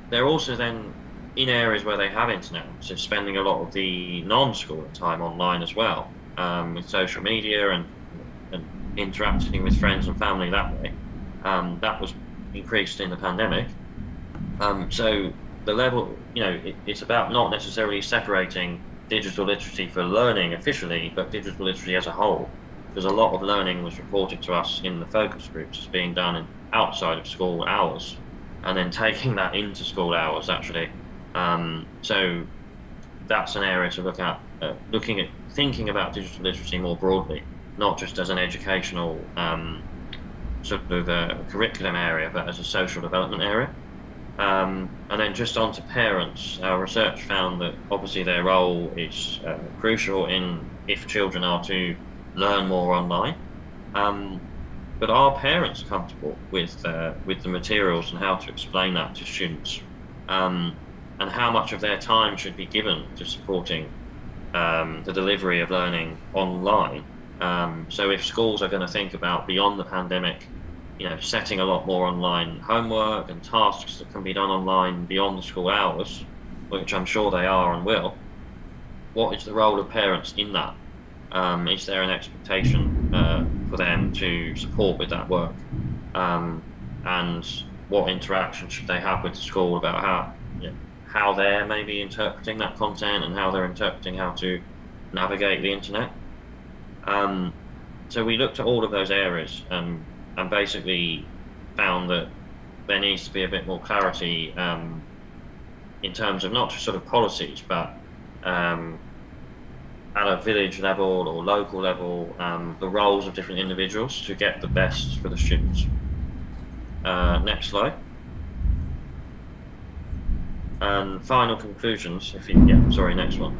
they're also then in areas where they have internet, so spending a lot of the non-school time online as well, with social media and interacting with friends and family that way. That was increased in the pandemic. So the level, it's about not necessarily separating digital literacy for learning officially, but digital literacy as a whole, because a lot of learning was reported to us in the focus groups as being done outside of school hours, and then taking that into school hours actually. So that's an area to look at, thinking about digital literacy more broadly, not just as an educational sort of curriculum area, but as a social development area. And then just on to parents, our research found that obviously their role is crucial if children are to learn more online. But are parents comfortable with the materials and how to explain that to students? And how much of their time should be given to supporting the delivery of learning online? So if schools are going to think about beyond the pandemic, setting a lot more online homework and tasks that can be done online beyond the school hours, which I'm sure they are and will, what is the role of parents in that? Is there an expectation for them to support with that work? And what interaction should they have with the school about how they're maybe interpreting that content and how they're interpreting how to navigate the internet? So we looked at all of those areas and basically found that there needs to be a bit more clarity in terms of not just sort of policies, but at a village level or local level, the roles of different individuals to get the best for the students. Next slide. And final conclusions, next one.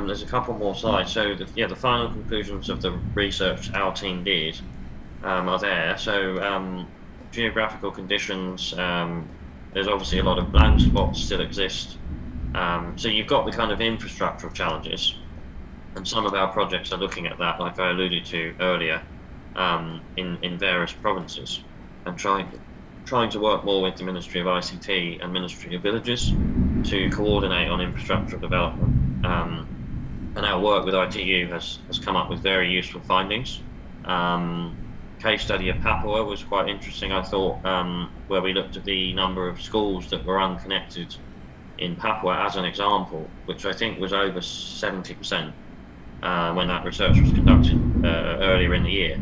There's a couple more slides. So the final conclusions of the research our team did are there. So geographical conditions, there's obviously a lot of blank spots still exist. So you've got the kind of infrastructural challenges, and some of our projects are looking at that, like I alluded to earlier, in various provinces, and trying to work more with the Ministry of ICT and Ministry of Villages to coordinate on infrastructural development. And our work with ITU has come up with very useful findings. Case study of Papua was quite interesting, I thought, where we looked at the number of schools that were unconnected in Papua as an example, which I think was over 70% when that research was conducted earlier in the year.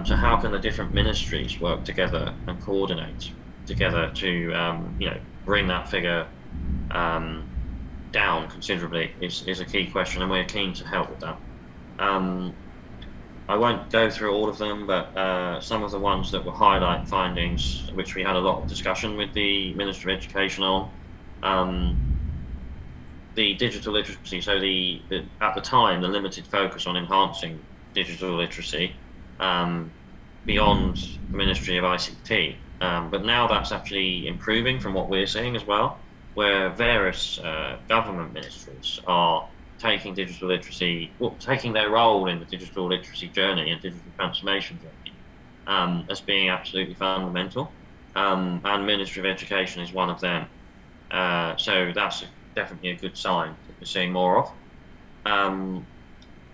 So how can the different ministries work together and coordinate together to bring that figure down considerably is a key question, and we're keen to help with that. I won't go through all of them, but some of the ones that were highlight findings, which we had a lot of discussion with the Ministry of Education on, the digital literacy. So at the time, the limited focus on enhancing digital literacy beyond the Ministry of ICT, but now that's actually improving from what we're seeing as well, where various government ministries are taking digital literacy, taking their role in the digital literacy journey and digital transformation journey as being absolutely fundamental. And Ministry of Education is one of them. So that's definitely a good sign that we're seeing more of.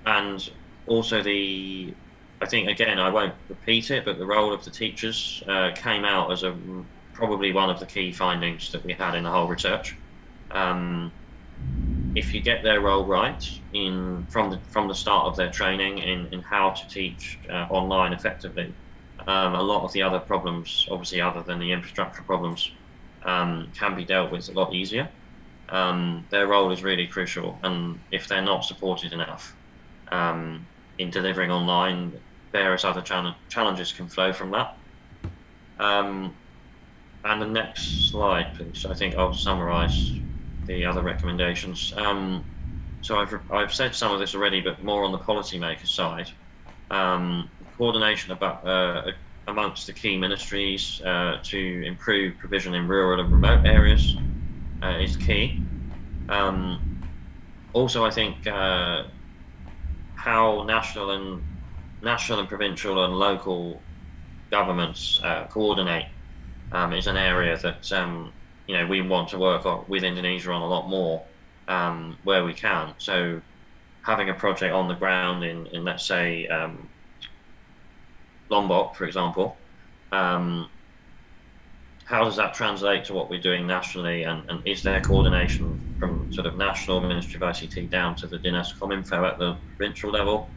And also I think, again, I won't repeat it, but the role of the teachers came out as a probably one of the key findings that we had in the whole research. If you get their role right from the start of their training in how to teach online effectively, a lot of the other problems, obviously other than the infrastructure problems, can be dealt with a lot easier. Their role is really crucial, and if they're not supported enough in delivering online, various other challenges can flow from that. And the next slide, please. I think I'll summarize the other recommendations. So I've said some of this already, but more on the policymaker side. Coordination amongst the key ministries to improve provision in rural and remote areas is key. Also, I think how national and provincial and local governments coordinate is an area that we want to work with Indonesia on a lot more where we can. So having a project on the ground in let's say Lombok, for example, how does that translate to what we're doing nationally, and is there coordination from sort of national Ministry of ICT down to the Dinas Kominfo at the provincial level?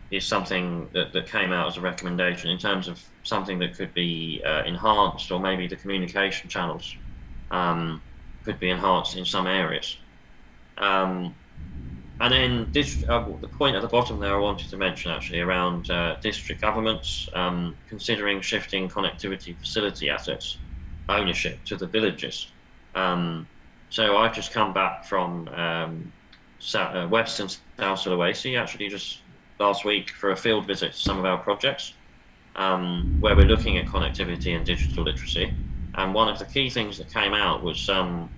Is something that came out as a recommendation in terms of something that could be enhanced, or maybe the communication channels could be enhanced in some areas. And then the point at the bottom there I wanted to mention actually around district governments considering shifting connectivity facility assets ownership to the villages. So I've just come back from West and South Sulawesi, actually just last week, for a field visit to some of our projects where we're looking at connectivity and digital literacy. And one of the key things that came out was from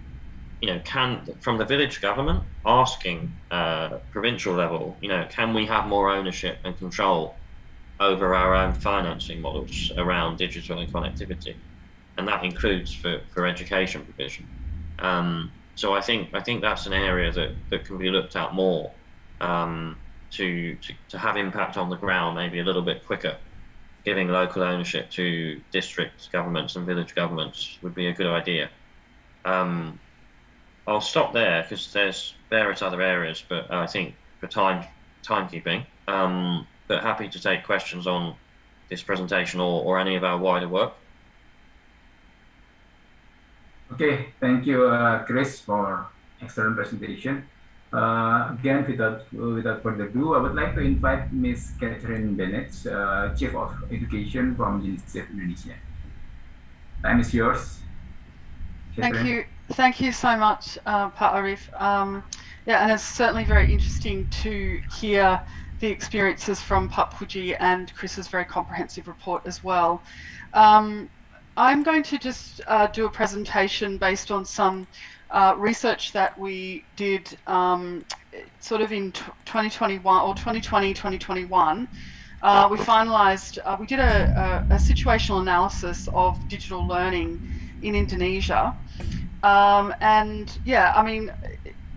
the village government asking provincial level, can we have more ownership and control over our own financing models around digital and connectivity, and that includes for education provision. So I think that's an area that can be looked at more to have impact on the ground, maybe a little bit quicker. Giving local ownership to district governments and village governments would be a good idea. I'll stop there because there's various other areas, but I think for timekeeping, but happy to take questions on this presentation or any of our wider work. Okay, thank you, Chris, for excellent presentation. Again, without further ado, I would like to invite Ms. Catherine Bennett, Chief of Education from UNICEF Indonesia. Time is yours, Catherine. Thank you so much, Pak Arif. Yeah, and it's certainly very interesting to hear the experiences from Pak Puji and Chris's very comprehensive report as well. I'm going to just do a presentation based on some research that we did sort of in 2021 or 2020, 2021. We finalized, we did a situational analysis of digital learning in Indonesia. And yeah, I mean,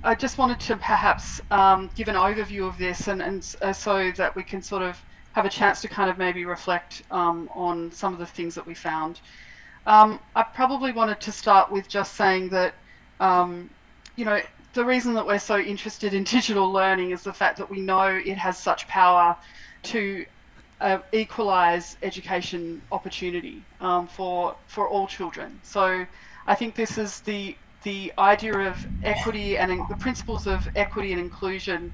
I just wanted to perhaps give an overview of this and so that we can sort of have a chance to kind of maybe reflect on some of the things that we found. I probably wanted to start with just saying that, the reason that we're so interested in digital learning is the fact that we know it has such power to equalize education opportunity for all children. So I think this is the idea of equity, and the principles of equity and inclusion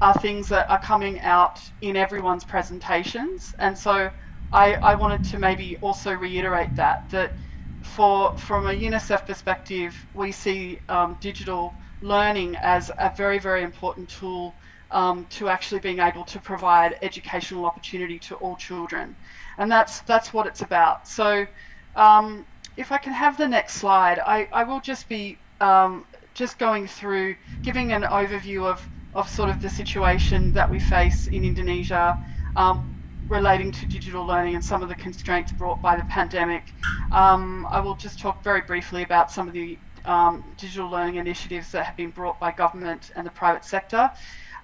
are things that are coming out in everyone's presentations. And so I wanted to maybe also reiterate that from a UNICEF perspective, we see digital learning as a very, very important tool to actually being able to provide educational opportunity to all children. And that's what it's about. So if I can have the next slide, I will just be just going through, giving an overview of sort of the situation that we face in Indonesia relating to digital learning and some of the constraints brought by the pandemic. I will just talk very briefly about some of the digital learning initiatives that have been brought by government and the private sector.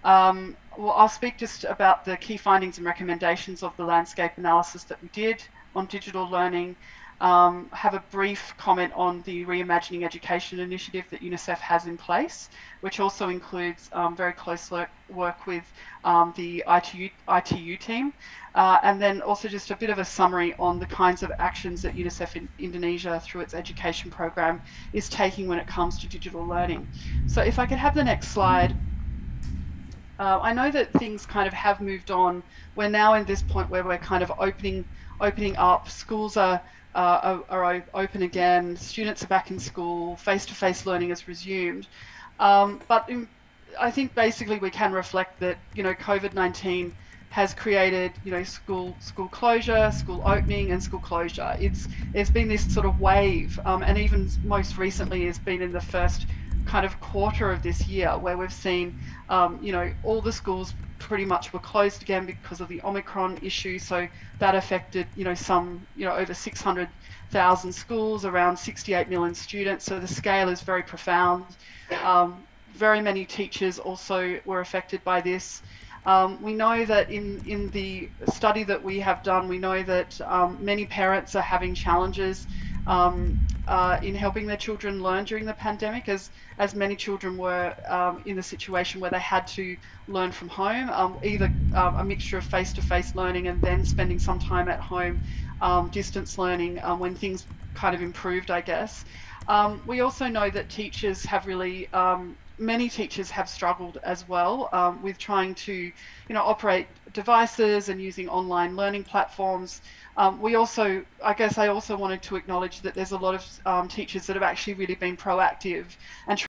Well, I'll speak just about the key findings and recommendations of the landscape analysis that we did digital learning, have a brief comment on the Reimagining Education initiative that UNICEF has in place, which also includes very close work with the ITU team, and then also just a bit of a summary on the kinds of actions that UNICEF in Indonesia through its education program is taking when it comes to digital learning. So if I could have the next slide. I know that things kind of have moved on. We're now in this point where we're kind of opening up. Schools are open again. Students are back in school. Face-to-face learning has resumed. I think basically we can reflect that, you know, COVID-19 has created, you know, school closure, school opening, and school closure. It's been this sort of wave, and even most recently has been in the first kind of quarter of this year, where we've seen, you know, all the schools pretty much were closed again because of the Omicron issue. So that affected, you know, over 600,000 schools, around 68 million students. So the scale is very profound. Very many teachers also were affected by this. We know that in the study that we have done, we know that many parents are having challenges in helping their children learn during the pandemic, as many children were in the situation where they had to learn from home, either a mixture of face-to-face learning and then spending some time at home, distance learning, when things kind of improved, I guess. We also know that teachers have really, many teachers have struggled as well with trying to, you know, operate devices and using online learning platforms. We also, I guess I also wanted to acknowledge that there's a lot of teachers that have actually really been proactive and